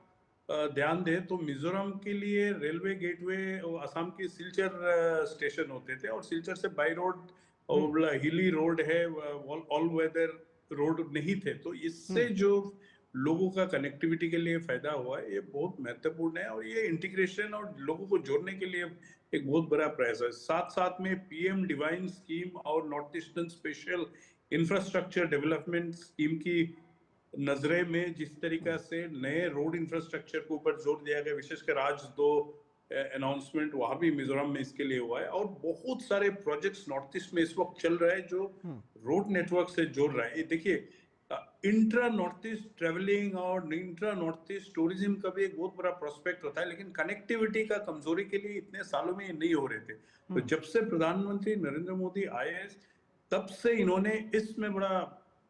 ध्यान दें तो मिजोरम के लिए रेलवे गेटवे असम की सिलचर स्टेशन होते थे और सिलचर से बाई रोड और हिली रोड है, ऑल वेदर रोड नहीं थे। तो इससे जो लोगों का कनेक्टिविटी के लिए फायदा हुआ है, ये बहुत महत्वपूर्ण है और ये इंटीग्रेशन और लोगों को जोड़ने के लिए एक बहुत बड़ा प्रयास है। साथ साथ में पीएम डिवाइन स्कीम और north eastern special infrastructure development scheme की नजरे में जिस तरीका से नए रोड इंफ्रास्ट्रक्चर के ऊपर जोर दिया गया, विशेषकर आज 2 अनाउंसमेंट वहां भी मिजोरम में इसके लिए हुआ है और बहुत सारे प्रोजेक्ट्स नॉर्थ ईस्ट में इस वक्त चल रहा है जो रोड नेटवर्क से जोड़ रहा है। ये देखिए, इंट्रा नॉर्थ ईस्ट ट्रेवलिंग और इंट्रा नॉर्थ ईस्ट टूरिज्म का भी एक बहुत बड़ा प्रोस्पेक्ट होता है, लेकिन कनेक्टिविटी का कमजोरी के लिए इतने सालों में ये नहीं हो रहे थे। तो जब से प्रधानमंत्री नरेंद्र मोदी आए हैं, तब से इन्होंने इसमें बड़ा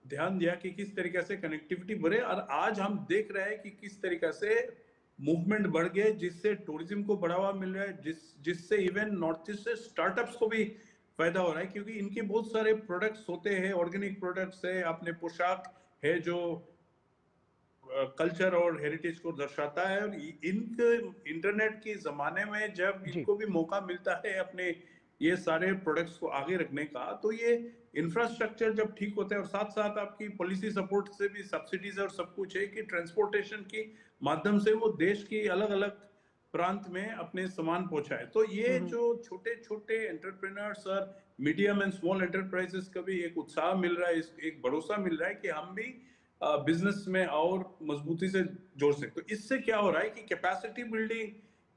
ध्यान दिया कि किस तरीके से कनेक्टिविटी बढ़े और आज हम देख रहे हैं कि किस तरीके से मूवमेंट बढ़ गए, जिससे टूरिज्म को बढ़ावा मिल रहा है, जिससे इवन नॉर्थ ईस्ट से स्टार्टअप्स को भी फायदा हो रहा है क्योंकि इनके बहुत सारे प्रोडक्ट्स होते हैं, ऑर्गेनिक प्रोडक्ट्स है, अपने पोशाक है जो कल्चर और हेरिटेज को दर्शाता है। और इनके इंटरनेट के जमाने में जब इनको भी मौका मिलता है अपने ये सारे प्रोडक्ट्स को आगे रखने का। तो ये इंफ्रास्ट्रक्चर जब ठीक होता है और साथ साथ आपकी पॉलिसी सपोर्ट से भी सब्सिडीज और सब कुछ है कि ट्रांसपोर्टेशन की माध्यम से वो देश की अलग अलग प्रांत में अपने सामान पहुंचाए। तो ये जो छोटे छोटे एंटरप्रेन्योर्स और मीडियम एंड स्मॉल एंटरप्राइजेस का भी एक उत्साह मिल रहा है, एक भरोसा मिल रहा है कि हम भी बिजनेस में और मजबूती से जोड़ सकते। तो इससे क्या हो रहा है कि कैपेसिटी बिल्डिंग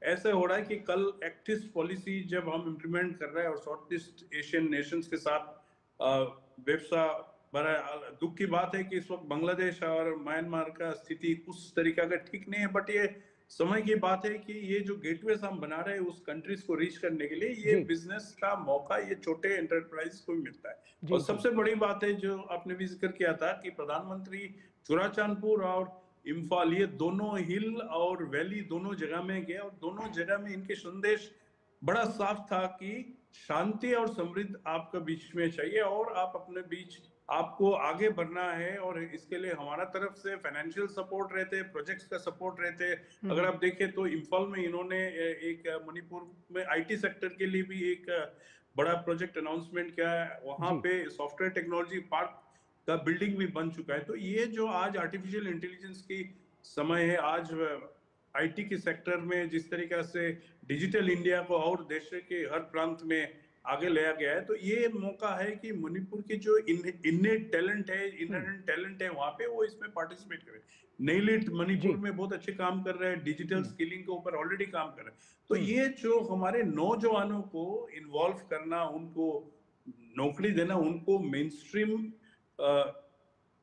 ऐसे हो रहा है कि कल एक्ट ईस्ट पॉलिसी जब हम इम्प्लीमेंट कर रहे हैं और साउथ ईस्ट एशियन नेशंस के साथ व्यवसाय बड़ा दुख की बात है कि इस वक्त बांग्लादेश और म्यांमार का स्थिति उस तरीका का ठीक नहीं है, बट ये समय की बात है कि ये जो गेटवेज हम बना रहे हैं उस कंट्रीज को रीच करने के लिए ये बिजनेस का मौका ये छोटे एंटरप्राइज को भी मिलता है। और सबसे बड़ी बात है जो आपने भी जिक्र किया था कि प्रधानमंत्री चूड़ाचांदपुर और इम्फाल ये दोनों हिल और वैली दोनों जगह में गए और दोनों जगह में इनके संदेश बड़ा साफ था कि शांति और समृद्धि आपका बीच में चाहिए और आप अपने बीच आपको आगे बढ़ना है और इसके लिए हमारा तरफ से फाइनेंशियल सपोर्ट रहते, प्रोजेक्ट्स का सपोर्ट रहते। अगर आप देखें तो इम्फाल में इन्होंने एक मणिपुर में आईटी सेक्टर के लिए भी एक बड़ा प्रोजेक्ट अनाउंसमेंट किया है, वहां पे सॉफ्टवेयर टेक्नोलॉजी पार्क का बिल्डिंग भी बन चुका है। तो ये जो आज आर्टिफिशियल इंटेलिजेंस की समय है, आज आईटी के सेक्टर में जिस तरीके से डिजिटल इंडिया को और देश के हर प्रांत में आगे लाया गया है, तो ये मौका है कि मणिपुर की जो इननेट टैलेंट है वहां पे वो इसमें पार्टिसिपेट करे। नेलिट मणिपुर में बहुत अच्छे काम कर रहे हैं, डिजिटल स्किलिंग के ऊपर ऑलरेडी काम कर रहे हैं। तो ये जो हमारे नौजवानों को इन्वॉल्व करना, उनको नौकरी देना, उनको मेन स्ट्रीम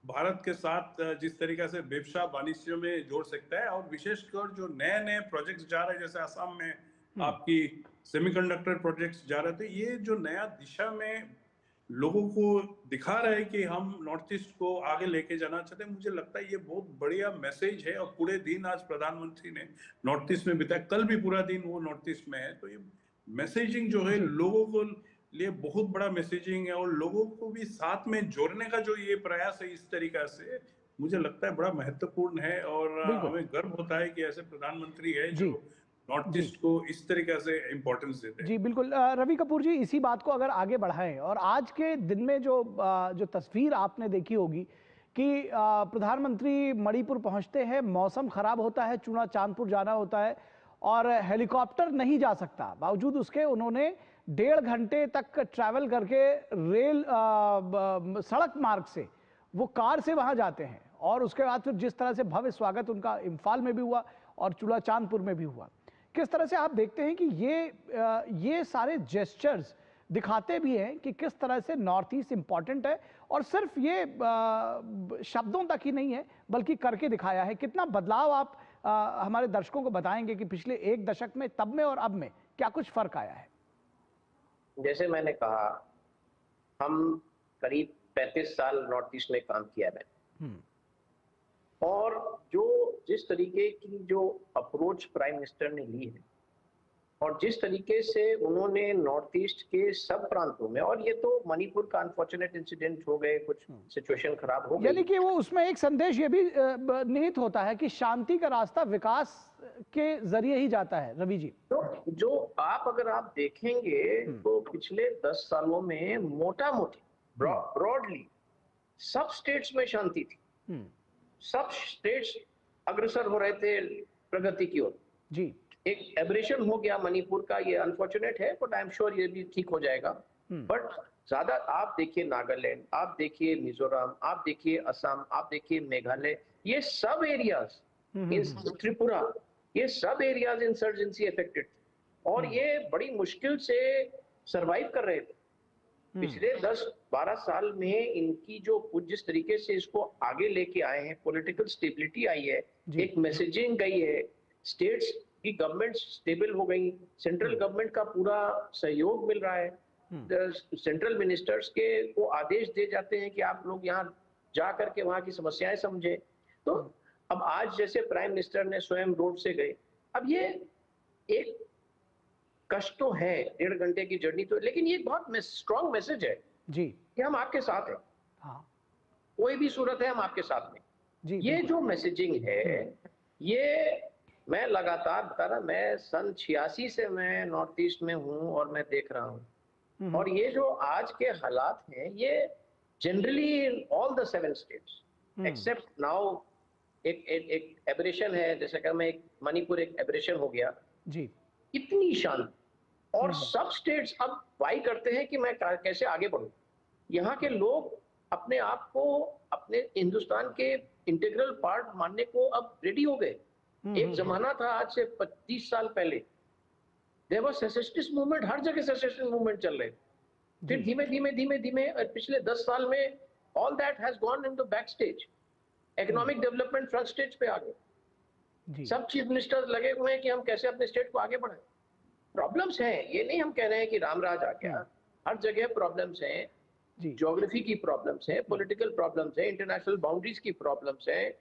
भारत के साथ जिस तरीके से व्यवसाय वाणिज्य में जोड़ सकता है और विशेषकर जो नए नए प्रोजेक्ट्स जा रहे हैं, जैसे असम में आपकी सेमीकंडक्टर प्रोजेक्ट्स जा रहे थे, ये जो नया दिशा में लोगों को दिखा रहा है कि हम नॉर्थ ईस्ट को आगे लेके जाना चाहते हैं, मुझे लगता है ये बहुत बढ़िया मैसेज है। और पूरे दिन आज प्रधानमंत्री ने नॉर्थ ईस्ट में बिताया, कल भी पूरा दिन वो नॉर्थ ईस्ट में है। तो ये मैसेजिंग जो है लोगों को लिए बहुत बड़ा मैसेजिंग है और लोगों को भी साथ में जोड़ने का जो ये प्रयास है इस तरीका से, मुझे लगता है बड़ा महत्वपूर्ण है। और हमें गर्व होता है कि ऐसे प्रधानमंत्री है जो नॉर्थ ईस्ट को इस तरीके से इंपॉर्टेंस देते हैं। जी बिल्कुल। रवि कपूर जी, इसी बात को अगर आगे बढ़ाएं और आज के दिन में जो तस्वीर आपने देखी होगी कि प्रधानमंत्री मणिपुर पहुंचते हैं, मौसम खराब होता है, चूड़ाचांदपुर जाना होता है और हेलीकॉप्टर नहीं जा सकता, बावजूद उसके उन्होंने 1.5 घंटे तक ट्रैवल करके रेल सड़क मार्ग से वो कार से वहां जाते हैं और उसके बाद फिर जिस तरह से भव्य स्वागत उनका इम्फाल में भी हुआ और चूड़ाचांदपुर में भी हुआ, किस तरह से आप देखते हैं कि ये सारे जेस्चर्स दिखाते भी हैं कि किस तरह से नॉर्थ ईस्ट इंपॉर्टेंट है और सिर्फ ये शब्दों तक ही नहीं है बल्कि करके दिखाया है। कितना बदलाव आप हमारे दर्शकों को बताएंगे कि पिछले 1 दशक में, तब में और अब में क्या कुछ फर्क आया है? जैसे मैंने कहा, हम करीब 35 साल नॉर्थ ईस्ट में काम किया है और जिस तरीके की जो अप्रोच प्राइम मिनिस्टर ने ली है और जिस तरीके से उन्होंने नॉर्थ ईस्ट के सब प्रांतों में, और ये तो मणिपुर का अनफॉर्चुनेट इंसिडेंट हो गए, कुछ सिचुएशन खराब हो गई, यानी कि वो उसमें एक संदेश ये भी निहित होता है कि शांति का रास्ता विकास के जरिए ही जाता है। रवि जी, तो जो अगर आप देखेंगे तो पिछले 10 सालों में मोटा मोटी ब्रॉडली सब स्टेट्स में शांति थी, सब स्टेट्स अग्रसर हो रहे थे प्रगति की ओर। जी, एक एब्रेशन हो गया मणिपुर का, ये अनफॉर्चुनेट है, बट आई एम श्योर ये भी ठीक हो जाएगा। बट ज्यादा आप देखिए नागालैंड, आप देखिए मिजोरम, आप देखिए असम, आप देखिए मेघालय, ये सब एरियाज, त्रिपुरा, ये सब एरियाज इंसर्जेंसी अफेक्टेड और ये बड़ी मुश्किल से सरवाइव कर रहे थे। पिछले 10-12 साल में इनकी जो जिस तरीके से इसको आगे लेके आए हैं, पॉलिटिकल स्टेबिलिटी आई है, एक मैसेजिंग गई है, स्टेट्स की गवर्नमेंट स्टेबल हो गई, सेंट्रल गवर्नमेंट का पूरा सहयोग मिल रहा है, सेंट्रल मिनिस्टर्स के वो आदेश दे जाते हैं कि आप लोग यहाँ जा करके वहाँ की समस्याएं समझे। तो अब आज जैसे प्राइम मिनिस्टर ने स्वयं रोड से गए, अब ये एक कष्ट तो है, 1.5 घंटे की जर्नी तो, लेकिन ये बहुत स्ट्रॉन्ग मैसेज है जी कि हम आपके साथ हैं। हाँ, कोई भी सूरत है हम आपके साथ में जी। ये जो मैसेजिंग है, ये मैं लगातार बता रहा, मैं सन 86 से मैं नॉर्थ ईस्ट में हूँ और मैं देख रहा हूँ और ये जो आज के हालात हैं ये generally in all the 7 states except now एक एबरेशन है, जैसे कि मैं एक मणिपुर एक एबरेशन हो गया जी, इतनी शांति, और सब स्टेट्स अब वाई करते हैं कि मैं कैसे आगे बढ़ूं। यहाँ के लोग अपने आप को अपने हिंदुस्तान के इंटीग्रल पार्ट मानने को अब रेडी हो गए। एक जमाना था आज से 25 साल पहले, देयर वाज सेसेशनिस्ट मूवमेंट, हर जगह सेसेशन मूवमेंट चल रहे, फिर धीमे धीमे धीमे धीमे पिछले 10 साल में all that has gone in the back stage, economic development front stage पे आ गए। सब चीफ मिनिस्टर्स लगे हुए हैं कि हम कैसे अपने स्टेट को आगे बढ़ाएं। प्रॉब्लम्स हैं, ये नहीं हम कह रहे हैं कि रामराज आ गया, हर जगह प्रॉब्लम्स हैं, ज्योग्राफी की प्रॉब्लम्स हैं, पॉलिटिकल प्रॉब्लम्स हैं, इंटरनेशनल बाउंड्रीज की प्रॉब्लम्स हैं,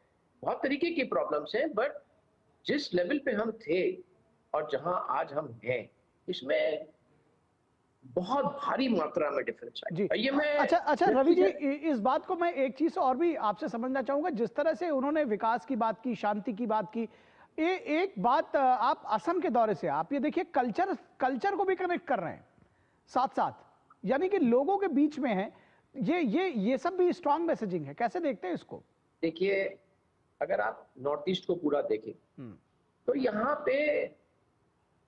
बहुत तरीके की प्रॉब्लम्स हैं, बट जिस लेवल पे हम थे और जहां आज हम हैं इसमें बहुत भारी मात्रा में डिफरेंस है। ये मैं अच्छा रवि जी, इस बात को मैं एक चीज और भी आपसे समझना चाहूंगा। जिस तरह से उन्होंने विकास की बात की, शांति की बात की, एक बात आप असम के दौरे से आप ये देखिए कल्चर को भी कनेक्ट कर रहे हैं साथ साथ, यानी कि लोगों के बीच में है, ये सब भी स्ट्रांग मैसेजिंग है। कैसे देखते हैं इसको? देखिए, अगर आप नॉर्थ ईस्ट को पूरा देखें तो यहाँ पे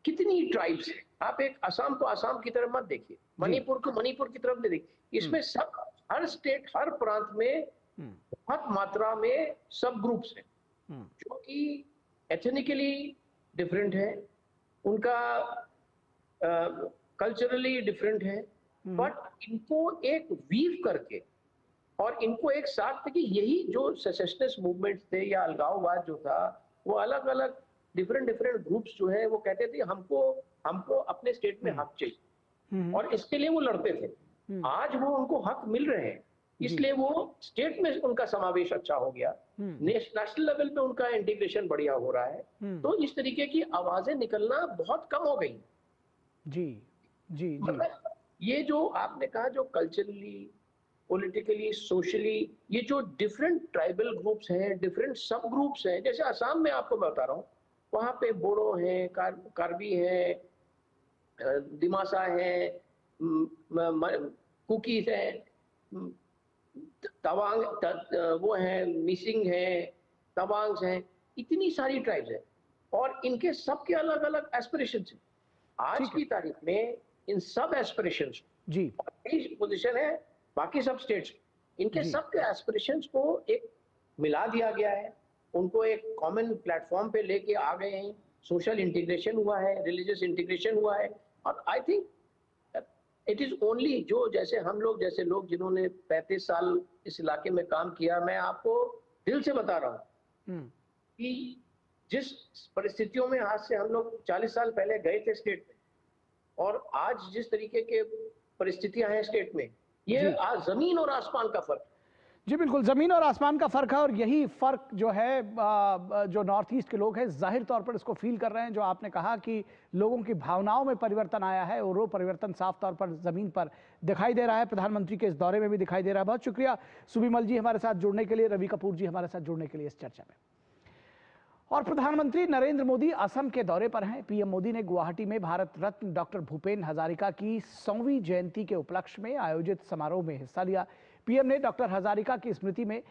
कितनी ट्राइब्स है। आप एक असम को असम की तरफ मत देखिए, मणिपुर को मणिपुर की तरफ नहीं देखिए, इसमें सब हर स्टेट हर प्रांत में बहुत मात्रा में सब ग्रुप्स हैं जो कि एथनिकली डिफरेंट है, उनका कल्चरली डिफरेंट है, बट इनको एक वीव करके और इनको एक साथ कि यही जो सेसेशनिस्ट मूवमेंट्स थे या अलगाववाद जो था, वो अलग अलग डिफरेंट ग्रुप्स जो है वो कहते थे हमको अपने स्टेट में हक चाहिए और इसके लिए वो लड़ते थे। आज वो उनको हक मिल रहे हैं, इसलिए वो स्टेट में उनका समावेश अच्छा हो गया, नेशनल लेवल पे उनका इंटीग्रेशन बढ़िया हो रहा है, तो इस तरीके की आवाजें निकलना बहुत कम हो गई। जी जी जी, मतलब ये जो आपने कहा जो कल्चरली, पॉलिटिकली, सोशली, ये जो डिफरेंट ट्राइबल ग्रुप्स हैं, डिफरेंट सब ग्रुप्स हैं, जैसे असम में आपको बता रहा हूँ, वहाँ पे बोडो हैं, कार्बी हैं, दिमासा हैं, कुकीज हैं, तवांग वो हैं, मिसिंग हैं, तवांग्स हैं, इतनी सारी ट्राइब्स हैं और इनके सबके अलग अलग एस्पिरेशंस हैं। आज की तारीख में इन सब एस्पिरेशंस जी पोजीशन है बाकी सब स्टेट्स, इनके सबके एस्पिरेशंस को एक मिला दिया गया है, उनको एक कॉमन प्लेटफॉर्म पे लेके आ गए हैं, सोशल इंटीग्रेशन हुआ है, रिलीजियस इंटीग्रेशन हुआ है, और I think it is only जो जैसे हम लोग जैसे लोग जिन्होंने 35 साल इस इलाके में काम किया, मैं आपको दिल से बता रहा हूँ कि जिस परिस्थितियों में आज से हम लोग 40 साल पहले गए थे स्टेट में और आज जिस तरीके के परिस्थितियां हैं स्टेट में, ये आज जमीन और आसमान का फर्क। जी बिल्कुल, जमीन और आसमान का फर्क है और यही फर्क जो है जो नॉर्थ ईस्ट के लोग हैं जाहिर तौर पर इसको फील कर रहे हैं। जो आपने कहा कि लोगों की भावनाओं में परिवर्तन आया है और वो परिवर्तन साफ तौर पर जमीन पर दिखाई दे रहा है, प्रधानमंत्री के इस दौरे में भी दिखाई दे रहा है। बहुत शुक्रिया सुबिमल जी हमारे साथ जुड़ने के लिए, रवि कपूर जी हमारे साथ जुड़ने के लिए इस चर्चा में। और प्रधानमंत्री नरेंद्र मोदी असम के दौरे पर हैं। पीएम मोदी ने गुवाहाटी में भारत रत्न डॉक्टर भूपेन हजारिका की 100वीं जयंती के उपलक्ष्य में आयोजित समारोह में हिस्सा लिया। पीएम ने डॉक्टर हजारिका की स्मृति में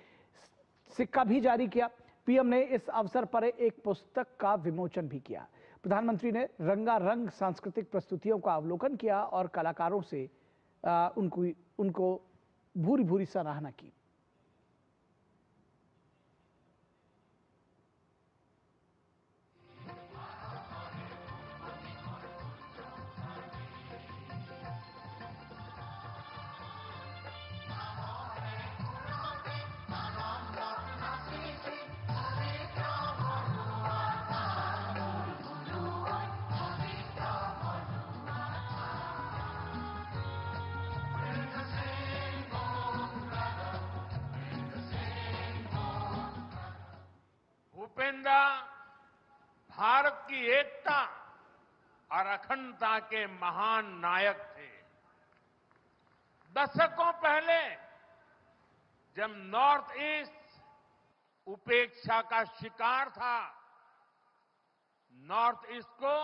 सिक्का भी जारी किया। पीएम ने इस अवसर पर एक पुस्तक का विमोचन भी किया। प्रधानमंत्री ने रंगारंग सांस्कृतिक प्रस्तुतियों का अवलोकन किया और कलाकारों से उनको भूरी भूरी सराहना की। भूपेंद्र भारत की एकता और अखंडता के महान नायक थे। दशकों पहले जब नॉर्थ ईस्ट उपेक्षा का शिकार था, नॉर्थ ईस्ट को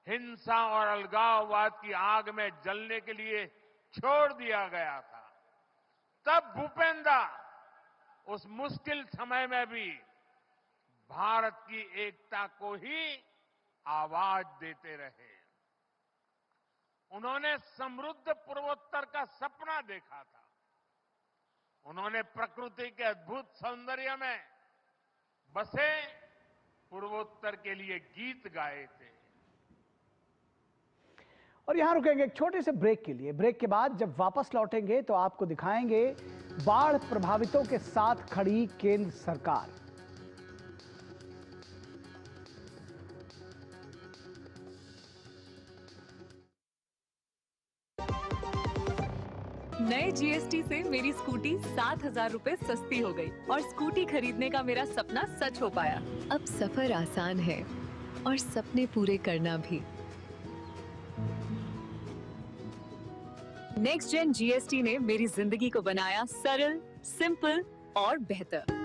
हिंसा और अलगाववाद की आग में जलने के लिए छोड़ दिया गया था, तब भूपेंद्र उस मुश्किल समय में भी भारत की एकता को ही आवाज देते रहे। उन्होंने समृद्ध पूर्वोत्तर का सपना देखा था। उन्होंने प्रकृति के अद्भुत सौंदर्य में बसे पूर्वोत्तर के लिए गीत गाए थे। और यहां रुकेंगे एक छोटे से ब्रेक के लिए। ब्रेक के बाद जब वापस लौटेंगे तो आपको दिखाएंगे बाढ़ प्रभावितों के साथ खड़ी केंद्र सरकार। नए जीएसटी से मेरी स्कूटी 7,000 रुपए सस्ती हो गई और स्कूटी खरीदने का मेरा सपना सच हो पाया। अब सफर आसान है और सपने पूरे करना भी। नेक्स्ट जेन जीएसटी ने मेरी जिंदगी को बनाया सरल, सिंपल और बेहतर।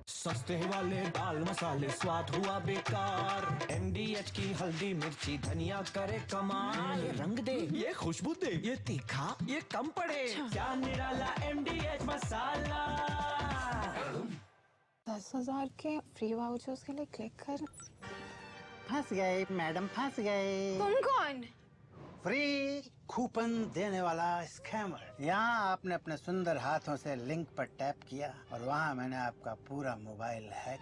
सस्ते वाले दाल मसाले स्वाद हुआ बेकार। MDH की हल्दी मिर्ची धनिया करे कमाल। ये रंग दे, ये खुशबू दे, ये तीखा, ये कम पड़े। क्या निराला MDH मसाला। 10,000 के फ्री वाउचर्स के लिए क्लिक कर। फंस गए मैडम, फंस गए। तुम कौन? फ्री कूपन देने वाला स्कैमर। यहाँ आपने अपने सुंदर हाथों से लिंक पर टैप किया और वहाँ मैंने आपका पूरा मोबाइल हैक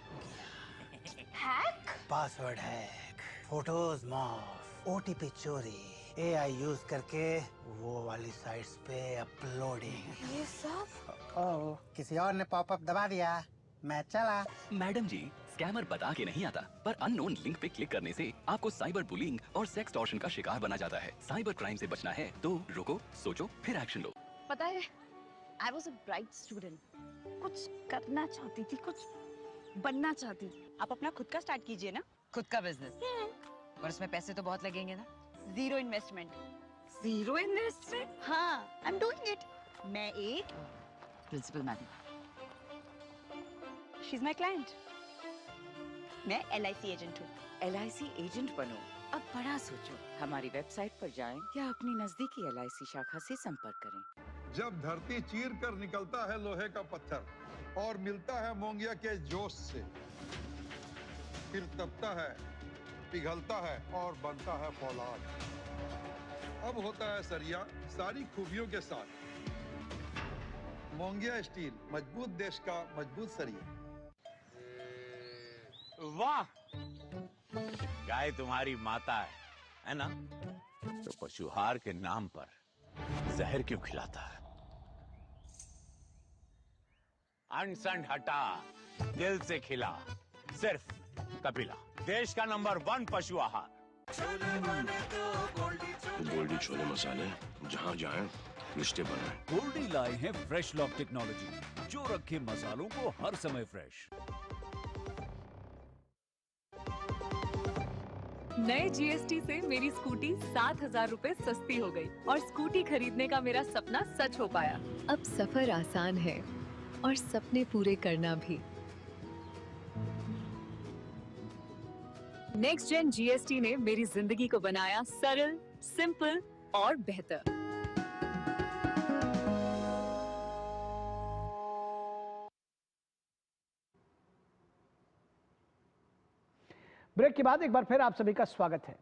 किया। Hack? Password hack, photos morph, OTP चोरी, AI यूज करके वो वाली साइट्स पे अपलोडिंग। ये सब? ओह, किसी और ने पॉपअप दबा दिया, मैं चला। मैडम जी, स्कैमर बता के नहीं आता, पर अननोन लिंक पे क्लिक करने से आपको साइबर बुलिंग और सेक्सटॉर्शन का शिकार बना जाता है। साइबर क्राइम से बचना है तो रुको, सोचो, फिर एक्शन लो। पता है, I was a bright student. कुछ करना चाहती थी, कुछ बनना चाहती थी। आप अपना खुद का स्टार्ट कीजिए ना, खुद का बिजनेस। पर उसमें पैसे तो बहुत लगेंगे ना। Zero investment. Zero investment? हाँ, I'm doing it. मैं एक principal madam. She's my client. मैं LIC एजेंट हूँ। LIC एजेंट बनो, अब बड़ा सोचो। हमारी वेबसाइट पर जाएं या अपनी नजदीकी LIC शाखा से संपर्क करें। जब धरती चीर कर निकलता है लोहे का पत्थर और मिलता है मोंगिया के जोश से, फिर तपता है, पिघलता है और बनता है फौलाद। अब होता है सरिया सारी खूबियों के साथ। मोंगिया स्टील, मजबूत देश का मजबूत सरिया। वाह, गाय तुम्हारी माता है ना? तो पशुहार के नाम पर जहर क्यों खिलाता है? अनसन हटा, दिल से खिला, सिर्फ कपिला, देश का नंबर 1 पशु आहार। गोल्डी छोले मसाले, जहाँ जाएं रिश्ते बनाएं। गोल्डी लाए हैं फ्रेश लॉक टेक्नोलॉजी, जो रखे मसालों को हर समय फ्रेश। नए जीएसटी से मेरी स्कूटी 7,000 रुपए सस्ती हो गई और स्कूटी खरीदने का मेरा सपना सच हो पाया। अब सफर आसान है और सपने पूरे करना भी। नेक्स्ट जेन जीएसटी ने मेरी जिंदगी को बनाया सरल, सिंपल और बेहतर। ब्रेक के बाद एक बार फिर आप सभी का स्वागत है।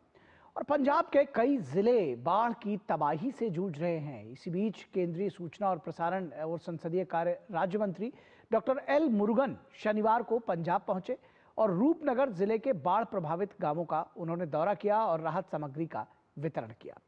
और पंजाब के कई जिले बाढ़ की तबाही से जूझ रहे हैं। इसी बीच केंद्रीय सूचना और प्रसारण और संसदीय कार्य राज्य मंत्री डॉक्टर एल मुरुगन शनिवार को पंजाब पहुंचे और रूपनगर जिले के बाढ़ प्रभावित गांवों का उन्होंने दौरा किया और राहत सामग्री का वितरण किया।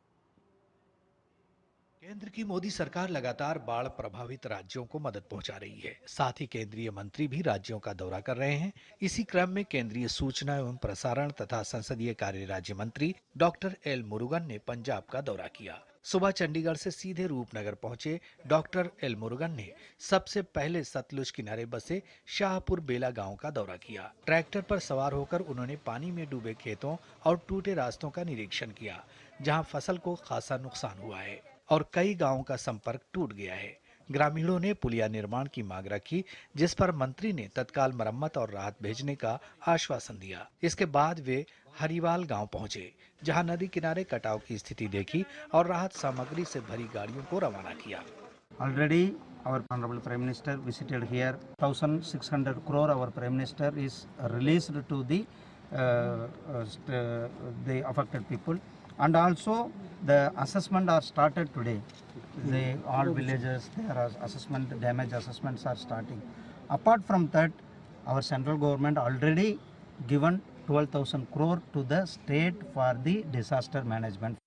केंद्र की मोदी सरकार लगातार बाढ़ प्रभावित राज्यों को मदद पहुंचा रही है। साथ ही केंद्रीय मंत्री भी राज्यों का दौरा कर रहे हैं। इसी क्रम में केंद्रीय सूचना एवं प्रसारण तथा संसदीय कार्य राज्य मंत्री डॉक्टर एल मुरुगन ने पंजाब का दौरा किया। सुबह चंडीगढ़ से सीधे रूपनगर पहुंचे डॉक्टर एल मुरुगन ने सबसे पहले सतलुज किनारे बसे शाहपुर बेला गांव का दौरा किया। ट्रैक्टर पर सवार होकर उन्होंने पानी में डूबे खेतों और टूटे रास्तों का निरीक्षण किया, जहां फसल को खासा नुकसान हुआ है और कई गांवों का संपर्क टूट गया है। ग्रामीणों ने पुलिया निर्माण की मांग रखी, जिस पर मंत्री ने तत्काल मरम्मत और राहत भेजने का आश्वासन दिया। इसके बाद वे हरिवाल गांव पहुंचे, जहां नदी किनारे कटाव की स्थिति देखी और राहत सामग्री से भरी गाड़ियों को रवाना किया। Already our Honorable Prime Minister visited here. 1,600 crore our Prime Minister is released to the affected people, and also the assessment are started today. All villages, their assessment, damage assessments are starting. Apart from that, our central government already given 12,000 crore to the state for the disaster management.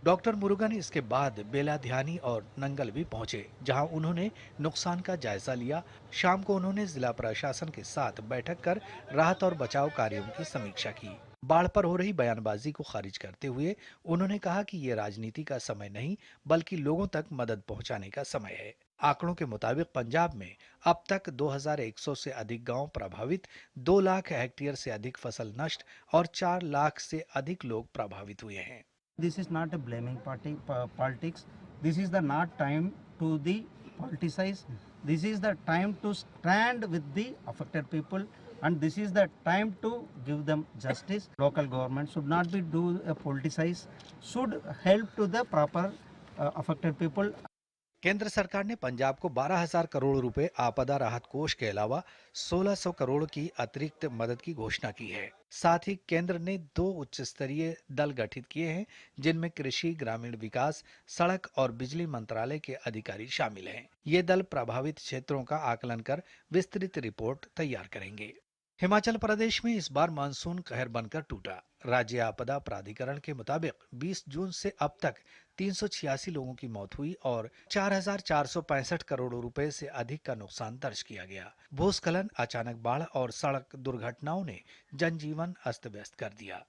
Doctor Murugan इसके बाद बेलाध्यानी और नंगल भी पहुंचे, जहां उन्होंने नुकसान का जायजा लिया। शाम को उन्होंने जिला प्रशासन के साथ बैठक कर राहत और बचाव कार्यों की समीक्षा की। बाढ़ पर हो रही बयानबाजी को खारिज करते हुए उन्होंने कहा कि ये राजनीति का समय नहीं, बल्कि लोगों तक मदद पहुंचाने का समय है। आंकड़ों के मुताबिक पंजाब में अब तक 2100 से अधिक गांव प्रभावित, 2 लाख हेक्टेयर से अधिक फसल नष्ट और 4 लाख से अधिक लोग प्रभावित हुए हैं। This is not a blaming politics. This is the not time to the politicize. This is the time to stand with the affected people, and this is the time to give them justice. Local government should not be politicize. Should help to the proper affected people. केंद्र सरकार ने पंजाब को 12,000 करोड़ रुपए आपदा राहत कोष के अलावा 1,600 करोड़ की अतिरिक्त मदद की घोषणा की है। साथ ही केंद्र ने 2 उच्च स्तरीय दल गठित किए हैं, जिनमें कृषि, ग्रामीण विकास, सड़क और बिजली मंत्रालय के अधिकारी शामिल हैं। ये दल प्रभावित क्षेत्रों का आकलन कर विस्तृत रिपोर्ट तैयार करेंगे। हिमाचल प्रदेश में इस बार मानसून कहर बनकर टूटा। राज्य आपदा प्राधिकरण के मुताबिक 20 जून से अब तक 386 लोगों की मौत हुई और 4,465 करोड़ रुपए से अधिक का नुकसान दर्ज किया गया। भूस्खलन, अचानक बाढ़ और सड़क दुर्घटनाओं ने जनजीवन अस्त व्यस्त कर दिया।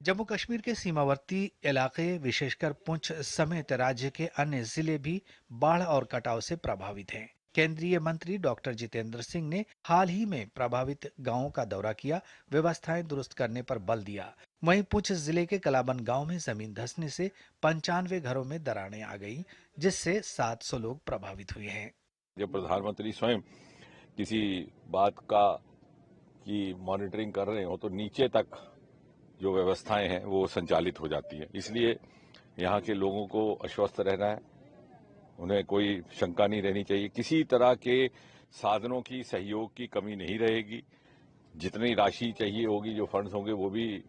जम्मू कश्मीर के सीमावर्ती इलाके, विशेषकर पुंछ समेत राज्य के अन्य जिले भी बाढ़ और कटाव से प्रभावित हैं। केंद्रीय मंत्री डॉक्टर जितेंद्र सिंह ने हाल ही में प्रभावित गांवों का दौरा किया, व्यवस्थाएं दुरुस्त करने पर बल दिया। वहीं पुंछ जिले के कलाबन गांव में जमीन धंसने से 95 घरों में दरारें आ गईं, जिससे 700 लोग प्रभावित हुए हैं। जब प्रधानमंत्री स्वयं किसी बात की मॉनिटरिंग कर रहे हो तो नीचे तक जो व्यवस्थाएं हैं वो संचालित हो जाती है। इसलिए यहाँ के लोगों को आश्वस्त रहना है, उन्हें कोई शंका नहीं रहनी चाहिए। किसी तरह के साधनों की, सहयोग की कमी नहीं रहेगी। जितनी राशि चाहिए होगी, जो फंड्स होंगे, वो भी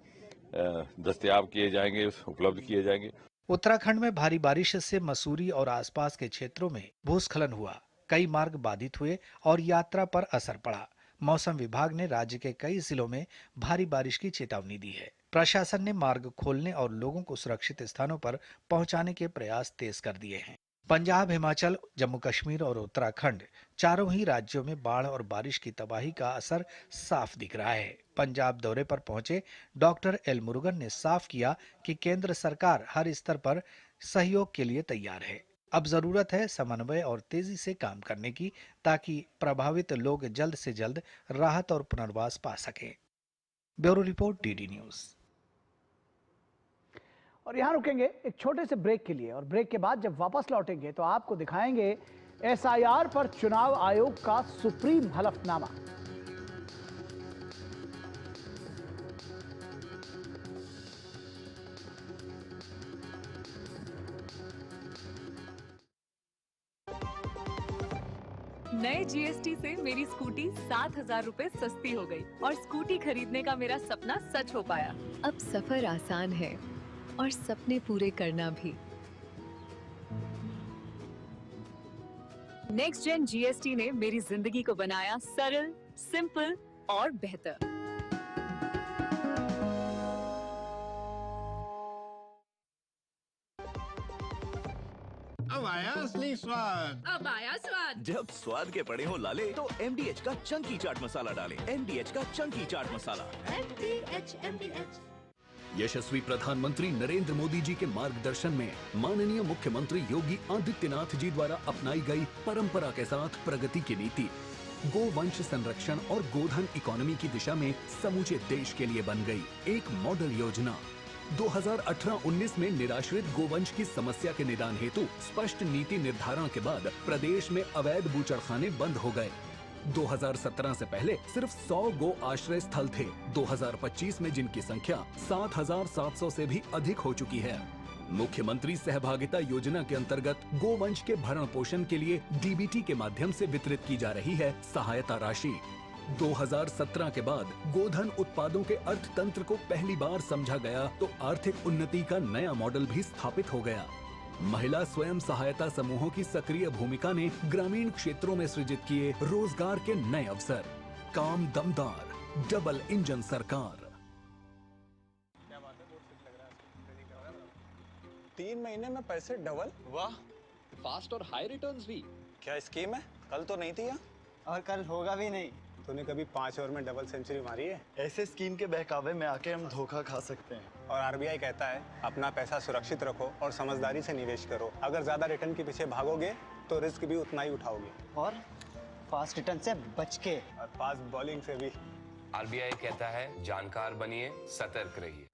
दस्तयाब किए जाएंगे, उपलब्ध किए जाएंगे। उत्तराखंड में भारी बारिश से मसूरी और आसपास के क्षेत्रों में भूस्खलन हुआ, कई मार्ग बाधित हुए और यात्रा पर असर पड़ा। मौसम विभाग ने राज्य के कई जिलों में भारी बारिश की चेतावनी दी है। प्रशासन ने मार्ग खोलने और लोगों को सुरक्षित स्थानों पर पहुंचाने के प्रयास तेज कर दिए हैं। पंजाब, हिमाचल, जम्मू कश्मीर और उत्तराखंड, चारों ही राज्यों में बाढ़ और बारिश की तबाही का असर साफ दिख रहा है। पंजाब दौरे पर पहुंचे डॉक्टर एल मुरुगन ने साफ किया कि केंद्र सरकार हर स्तर पर सहयोग के लिए तैयार है। अब जरूरत है समन्वय और तेजी से काम करने की, ताकि प्रभावित लोग जल्द से जल्द राहत और पुनर्वास पा सकें। Bureau report, DD news. और यहाँ रुकेंगे एक छोटे से ब्रेक के लिए, और ब्रेक के बाद जब वापस लौटेंगे तो आपको दिखाएंगे एसआईआर पर चुनाव आयोग का सुप्रीम हलफनामा। नए जीएसटी से मेरी स्कूटी 7,000 रुपए सस्ती हो गई और स्कूटी खरीदने का मेरा सपना सच हो पाया। अब सफर आसान है और सपने पूरे करना भी। नेक्स्ट जेन जीएसटी ने मेरी जिंदगी को बनाया सरल, सिंपल और बेहतर। अब आया असली स्वाद। अब आया स्वाद। जब स्वाद के पड़े हो लाले तो MDH का चंकी चाट मसाला डालें। MDH का चंकी चाट मसाला। MDH। यशस्वी प्रधानमंत्री नरेंद्र मोदी जी के मार्गदर्शन में माननीय मुख्यमंत्री योगी आदित्यनाथ जी द्वारा अपनाई गई परंपरा के साथ प्रगति की नीति गोवंश संरक्षण और गोधन इकोनॉमी की दिशा में समूचे देश के लिए बन गई एक मॉडल योजना। 2018-19 में निराश्रित गोवंश की समस्या के निदान हेतु स्पष्ट नीति निर्धारण के बाद प्रदेश में अवैध बूचड़खाने बंद हो गए। 2017 से पहले सिर्फ 100 गो आश्रय स्थल थे। 2025 में जिनकी संख्या 7,700 से भी अधिक हो चुकी है। मुख्यमंत्री सहभागिता योजना के अंतर्गत गोवंश के भरण पोषण के लिए डीबीटी के माध्यम से वितरित की जा रही है सहायता राशि। 2017 के बाद गोधन उत्पादों के अर्थतंत्र को पहली बार समझा गया तो आर्थिक उन्नति का नया मॉडल भी स्थापित हो गया। महिला स्वयं सहायता समूहों की सक्रिय भूमिका ने ग्रामीण क्षेत्रों में सृजित किए रोजगार के नए अवसर। काम दमदार, डबल इंजन सरकार। 3 महीने में पैसे डबल? वाह, फास्ट और हाई रिटर्न्स भी। क्या स्कीम है? कल तो नहीं थी यहाँ। और कल होगा भी नहीं। तूने कभी 5 ओवर में डबल सेंचुरी मारी है? ऐसे स्कीम के बहकावे में आके हम धोखा खा सकते हैं। और आरबीआई कहता है अपना पैसा सुरक्षित रखो और समझदारी से निवेश करो। अगर ज्यादा रिटर्न के पीछे भागोगे तो रिस्क भी उतना ही उठाओगे। और फास्ट रिटर्न से बच के। और फास्ट बॉलिंग से भी। आरबीआई कहता है जानकार बनिए, सतर्क रहिए।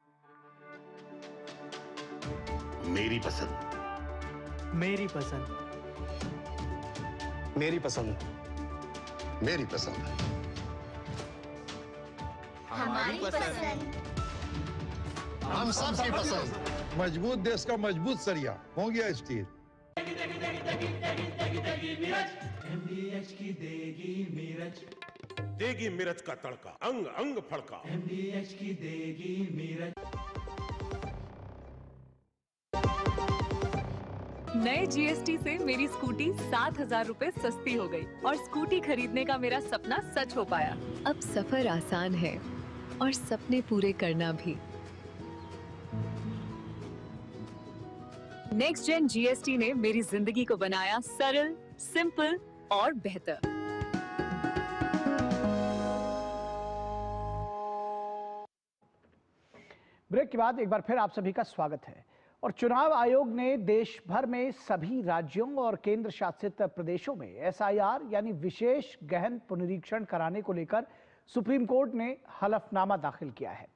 मेरी पसंद। मेरी पसंद। मेरी पसंद। मेरी पसंद। हमारी पसंद। हम सबकी पसंद। मजबूत देश का मजबूत सरिया हो गया स्टील। MDH की देगी मिर्च। देगी मिर्च का तड़का, अंग अंग फड़का। MDH की देगी मिर्च। नए जीएसटी से मेरी स्कूटी 7,000 रुपए सस्ती हो गई और स्कूटी खरीदने का मेरा सपना सच हो पाया। अब सफर आसान है और सपने पूरे करना भी। नेक्स्ट जेन जीएसटी ने मेरी जिंदगी को बनाया सरल, सिंपल और बेहतर। ब्रेक के बाद एक बार फिर आप सभी का स्वागत है। और चुनाव आयोग ने देश भर में सभी राज्यों और केंद्र शासित प्रदेशों में एसआईआर यानी विशेष गहन पुनरीक्षण कराने को लेकर सुप्रीम कोर्ट ने हलफनामा दाखिल किया है।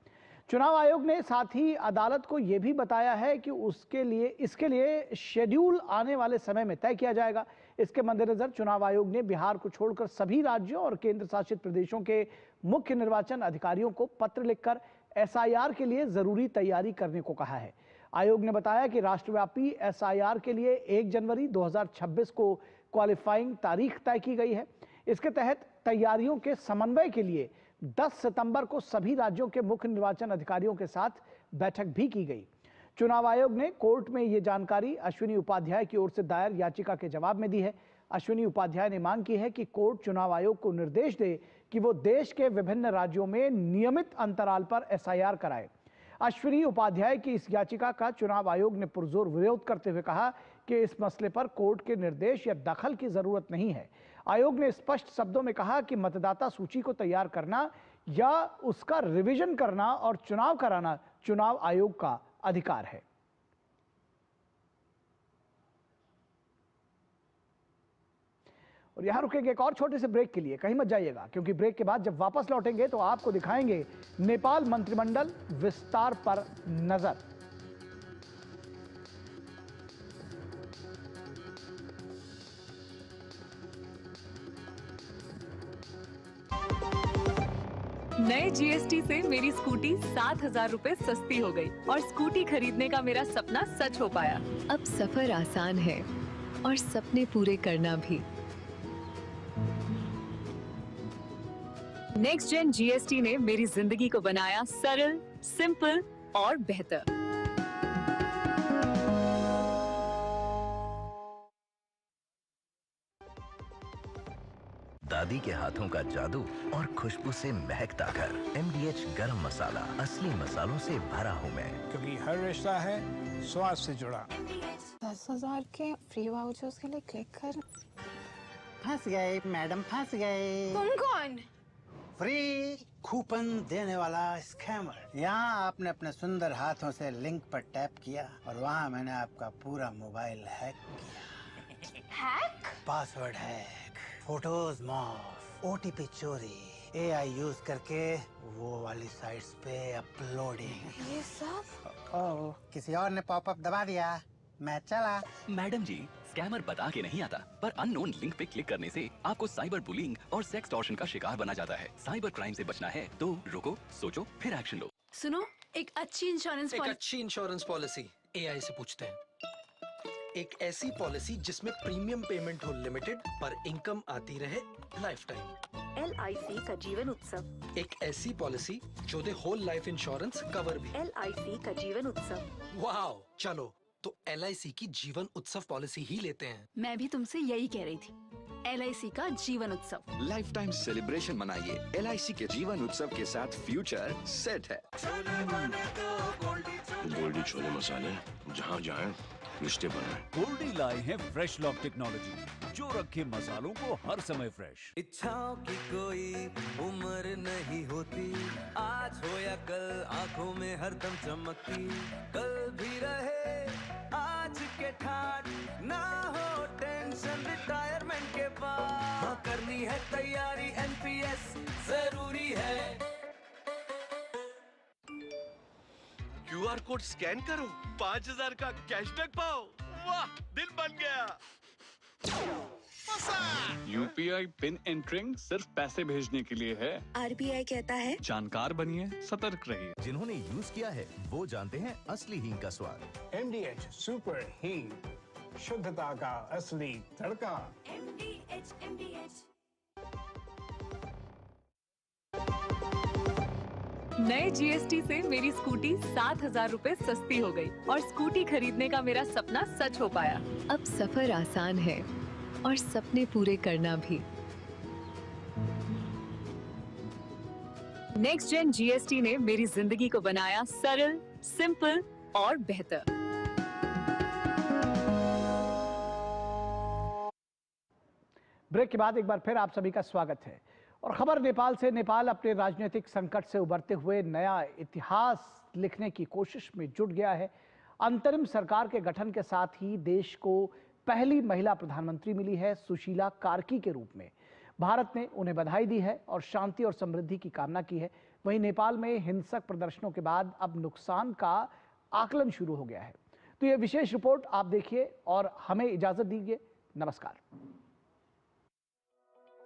चुनाव आयोग ने साथ ही अदालत को यह भी बताया है कि इसके लिए शेड्यूल आने वाले समय में तय किया जाएगा। इसके मद्देनजर चुनाव आयोग ने बिहार को छोड़कर सभी राज्यों और केंद्र शासित प्रदेशों के मुख्य निर्वाचन अधिकारियों को पत्र लिखकर एसआईआर के लिए जरूरी तैयारी करने को कहा है। आयोग ने बताया कि राष्ट्रव्यापी एसआईआर के लिए 1 जनवरी 2026 को क्वालिफाइंग तारीख तय की गई है। इसके तहत तैयारियों के समन्वय के लिए 10 सितंबर को सभी राज्यों के मुख्य निर्वाचन अधिकारियों के साथ बैठक भी की गई। चुनाव आयोग ने कोर्ट में ये जानकारी अश्विनी उपाध्याय की ओर से दायर याचिका के जवाब में दी है। अश्विनी उपाध्याय ने मांग की है कि कोर्ट चुनाव आयोग को निर्देश दे कि वो देश के विभिन्न राज्यों में नियमित अंतराल पर एसआईआर कराए। अश्विनी उपाध्याय की इस याचिका का चुनाव आयोग ने पुरजोर विरोध करते हुए कहा कि इस मसले पर कोर्ट के निर्देश या दखल की जरूरत नहीं है। आयोग ने स्पष्ट शब्दों में कहा कि मतदाता सूची को तैयार करना या उसका रिवीजन करना और चुनाव कराना चुनाव आयोग का अधिकार है। और यहां रुकेंगे एक और छोटे से ब्रेक के लिए, कहीं मत जाइएगा, क्योंकि ब्रेक के बाद जब वापस लौटेंगे तो आपको दिखाएंगे नेपाल मंत्रिमंडल विस्तार पर नजर। नए जीएसटी से मेरी स्कूटी 7,000 रुपए सस्ती हो गई और स्कूटी खरीदने का मेरा सपना सच हो पाया। अब सफर आसान है और सपने पूरे करना भी। नेक्स्ट जेन जीएसटी ने मेरी जिंदगी को बनाया सरल, सिंपल और बेहतर। दादी के हाथों का जादू और खुशबू से महकता घर। MDH गरम मसाला, असली मसालों से भरा हूँ मैं, क्योंकि हर रिश्ता है स्वाद से जुड़ा। 10,000 के फ्री वाउचर्स के लिए क्लिक कर। फंस गए मैडम, फंस गए। तुम कौन? फ्री कूपन देने वाला स्कैमर। यहाँ आपने अपने सुंदर हाथों से लिंक पर टैप किया और वहाँ मैंने आपका पूरा मोबाइल हैक किया। Hack? Password hack, photos morph, OTP चोरी, AI यूज करके वो वाली साइट्स पे अपलोडिंग। ये सब ओह, किसी और ने पॉपअप दबा दिया, मैं चला। मैडम जी, स्कैमर बता के नहीं आता, पर अननोन लिंक पे क्लिक करने से आपको साइबर बुलिंग और सेक्सटॉर्शन का शिकार बना जाता है। साइबर क्राइम से बचना है तो रुको, सोचो, फिर एक्शन लो। सुनो, एक अच्छी इंश्योरेंस पॉलिसी एआई से पूछते हैं। एक ऐसी पॉलिसी जिसमें प्रीमियम पेमेंट हो लिमिटेड पर इनकम आती रहे लाइफ टाइम। LIC का जीवन उत्सव। एक ऐसी पॉलिसी जो दे होल लाइफ इंश्योरेंस कवर भी। LIC का जीवन उत्सव। वाह, चलो तो LIC की जीवन उत्सव पॉलिसी ही लेते हैं। मैं भी तुमसे यही कह रही थी, LIC का जीवन उत्सव। लाइफ टाइम सेलिब्रेशन मनाइए LIC के जीवन उत्सव के साथ, फ्यूचर सेट है। गोल्डी छोले मसाले, जहाँ जाए रिश्ते बनाए। गोल्डी लाए हैं फ्रेश लॉक टेक्नोलॉजी, जो रखे मसालों को हर समय फ्रेश। इच्छाओं की कोई उम्र नहीं होती, आज हो या कल आंखों में हरदम चमकती, कल भी रहे आज के ठाट, ना हो टेंशन रिटायरमेंट के बाद, हाँ करनी है तैयारी NPS जरूरी है। QR कोड स्कैन करो, 5000 का कैशबैक पाओ। वाह, दिल बन गया। UPI पिन एंटरिंग सिर्फ पैसे भेजने के लिए है। RBI कहता है जानकार बनिए, सतर्क रहिए। जिन्होंने यूज किया है वो जानते हैं असली हींग का स्वाद। MDH सुपर हींग, शुद्धता का असली तड़का। MDH। नए GST से मेरी स्कूटी 7,000 रुपए सस्ती हो गई और स्कूटी खरीदने का मेरा सपना सच हो पाया। अब सफर आसान है और सपने पूरे करना भी। नेक्स्ट जेन GST ने मेरी जिंदगी को बनाया सरल, सिंपल और बेहतर। ब्रेक के बाद एक बार फिर आप सभी का स्वागत है और खबर नेपाल से। नेपाल अपने राजनीतिक संकट से उबरते हुए नया इतिहास लिखने की कोशिश में जुट गया है। अंतरिम सरकार के गठन के साथ ही देश को पहली महिला प्रधानमंत्री मिली है, सुशीला कार्की के रूप में। भारत ने उन्हें बधाई दी है और शांति और समृद्धि की कामना की है। वहीं नेपाल में हिंसक प्रदर्शनों के बाद अब नुकसान का आकलन शुरू हो गया है। तो यह विशेष रिपोर्ट आप देखिए और हमें इजाजत दीजिए। नमस्कार।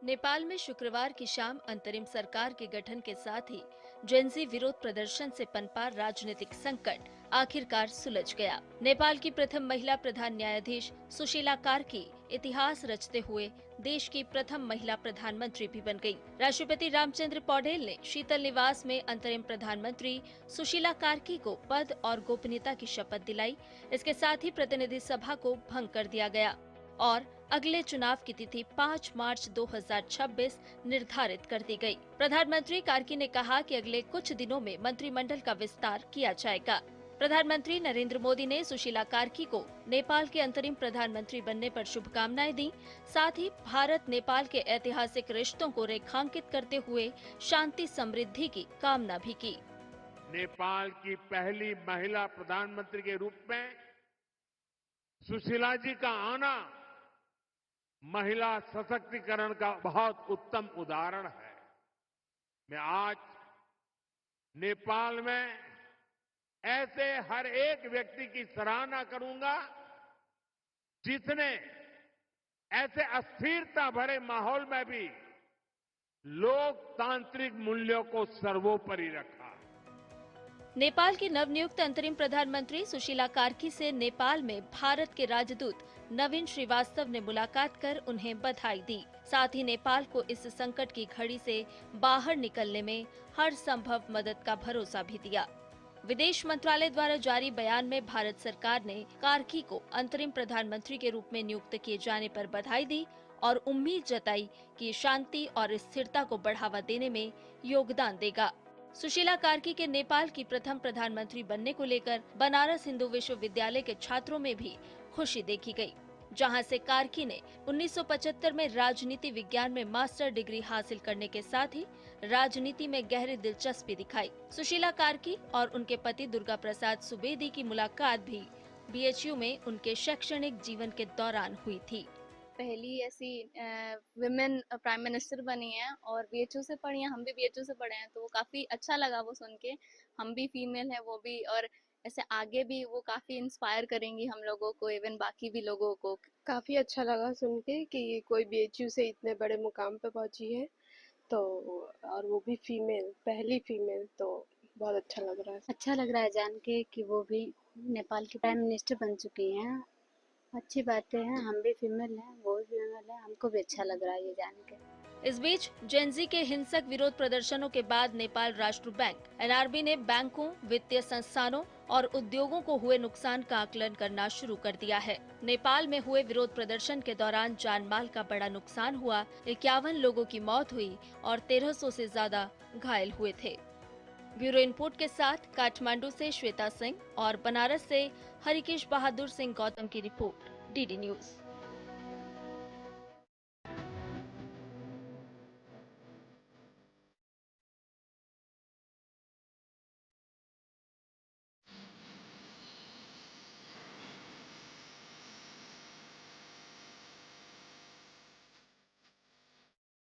नेपाल में शुक्रवार की शाम अंतरिम सरकार के गठन के साथ ही जेंजी विरोध प्रदर्शन से पनपा राजनीतिक संकट आखिरकार सुलझ गया। नेपाल की प्रथम महिला प्रधान न्यायाधीश सुशीला कार्की इतिहास रचते हुए देश की प्रथम महिला प्रधानमंत्री भी बन गयी। राष्ट्रपति रामचंद्र पौडेल ने शीतल निवास में अंतरिम प्रधानमंत्री सुशीला कार्की को पद और गोपनीयता की शपथ दिलाई। इसके साथ ही प्रतिनिधि सभा को भंग कर दिया गया और अगले चुनाव की तिथि 5 मार्च 2026 निर्धारित कर दी गई। प्रधानमंत्री कार्की ने कहा कि अगले कुछ दिनों में मंत्रिमंडल का विस्तार किया जाएगा। प्रधानमंत्री नरेंद्र मोदी ने सुशीला कार्की को नेपाल के अंतरिम प्रधानमंत्री बनने पर शुभकामनाएं दी। साथ ही भारत नेपाल के ऐतिहासिक रिश्तों को रेखांकित करते हुए शांति समृद्धि की कामना भी की। नेपाल की पहली महिला प्रधानमंत्री के रूप में सुशीला जी का आना महिला सशक्तिकरण का बहुत उत्तम उदाहरण है। मैं आज नेपाल में ऐसे हर एक व्यक्ति की सराहना करूंगा जिसने ऐसे अस्थिरता भरे माहौल में भी लोकतांत्रिक मूल्यों को सर्वोपरि रखा। नेपाल की नवनियुक्त अंतरिम प्रधानमंत्री सुशीला कार्की से नेपाल में भारत के राजदूत नवीन श्रीवास्तव ने मुलाकात कर उन्हें बधाई दी। साथ ही नेपाल को इस संकट की घड़ी से बाहर निकलने में हर संभव मदद का भरोसा भी दिया। विदेश मंत्रालय द्वारा जारी बयान में भारत सरकार ने कार्की को अंतरिम प्रधानमंत्री के रूप में नियुक्त किए जाने पर बधाई दी और उम्मीद जताई कि शांति और स्थिरता को बढ़ावा देने में योगदान देगा। सुशीला कार्की के नेपाल की प्रथम प्रधानमंत्री बनने को लेकर बनारस हिंदू विश्वविद्यालय के छात्रों में भी खुशी देखी गई, जहां से कार्की ने 1975 में राजनीति विज्ञान में मास्टर डिग्री हासिल करने के साथ ही राजनीति में गहरी दिलचस्पी दिखाई। सुशीला कार्की और उनके पति दुर्गा प्रसाद सुवेदी की मुलाकात भी BHU में उनके शैक्षणिक जीवन के दौरान हुई थी। पहली ऐसी विमेन प्राइम मिनिस्टर बनी हैं और BHU से पढ़ी हैं, हम भी BHU से पढ़े हैं, तो वो काफ़ी अच्छा लगा वो सुन के। हम भी फीमेल हैं, वो भी, और ऐसे आगे भी वो काफ़ी इंस्पायर करेंगी हम लोगों को, इवन बाकी भी लोगों को। काफ़ी अच्छा लगा सुन के कि ये कोई BHU से इतने बड़े मुकाम पे पहुंची है, तो और वो भी फीमेल, पहली फीमेल, तो बहुत अच्छा लग रहा है। अच्छा लग रहा है जान के कि वो भी नेपाल की प्राइम मिनिस्टर बन चुकी हैं। अच्छी बातें हैं, हम भी फीमेल हैं, वो भी फीमेल है, हमको भी अच्छा लग रहा है ये जान के। इस बीच जेनजी के हिंसक विरोध प्रदर्शनों के बाद नेपाल राष्ट्र बैंक NRB ने बैंकों, वित्तीय संस्थानों और उद्योगों को हुए नुकसान का आकलन करना शुरू कर दिया है। नेपाल में हुए विरोध प्रदर्शन के दौरान जान माल का बड़ा नुकसान हुआ, 51 लोगों की मौत हुई और 1300 से ज्यादा घायल हुए थे। ब्यूरो इनपुट के साथ काठमांडू से श्वेता सिंह और बनारस से हरिकेश बहादुर सिंह गौतम की report, DD news.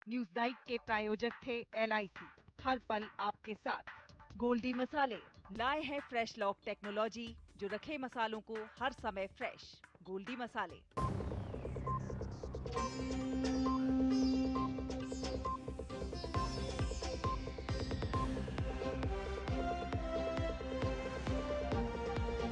News night के प्रायोजक थे LIC, हर पल आपके साथ। गोल्डी मसाले लाए हैं फ्रेश लॉक टेक्नोलॉजी जो रखे मसालों को हर समय फ्रेश। गोल्डी मसाले।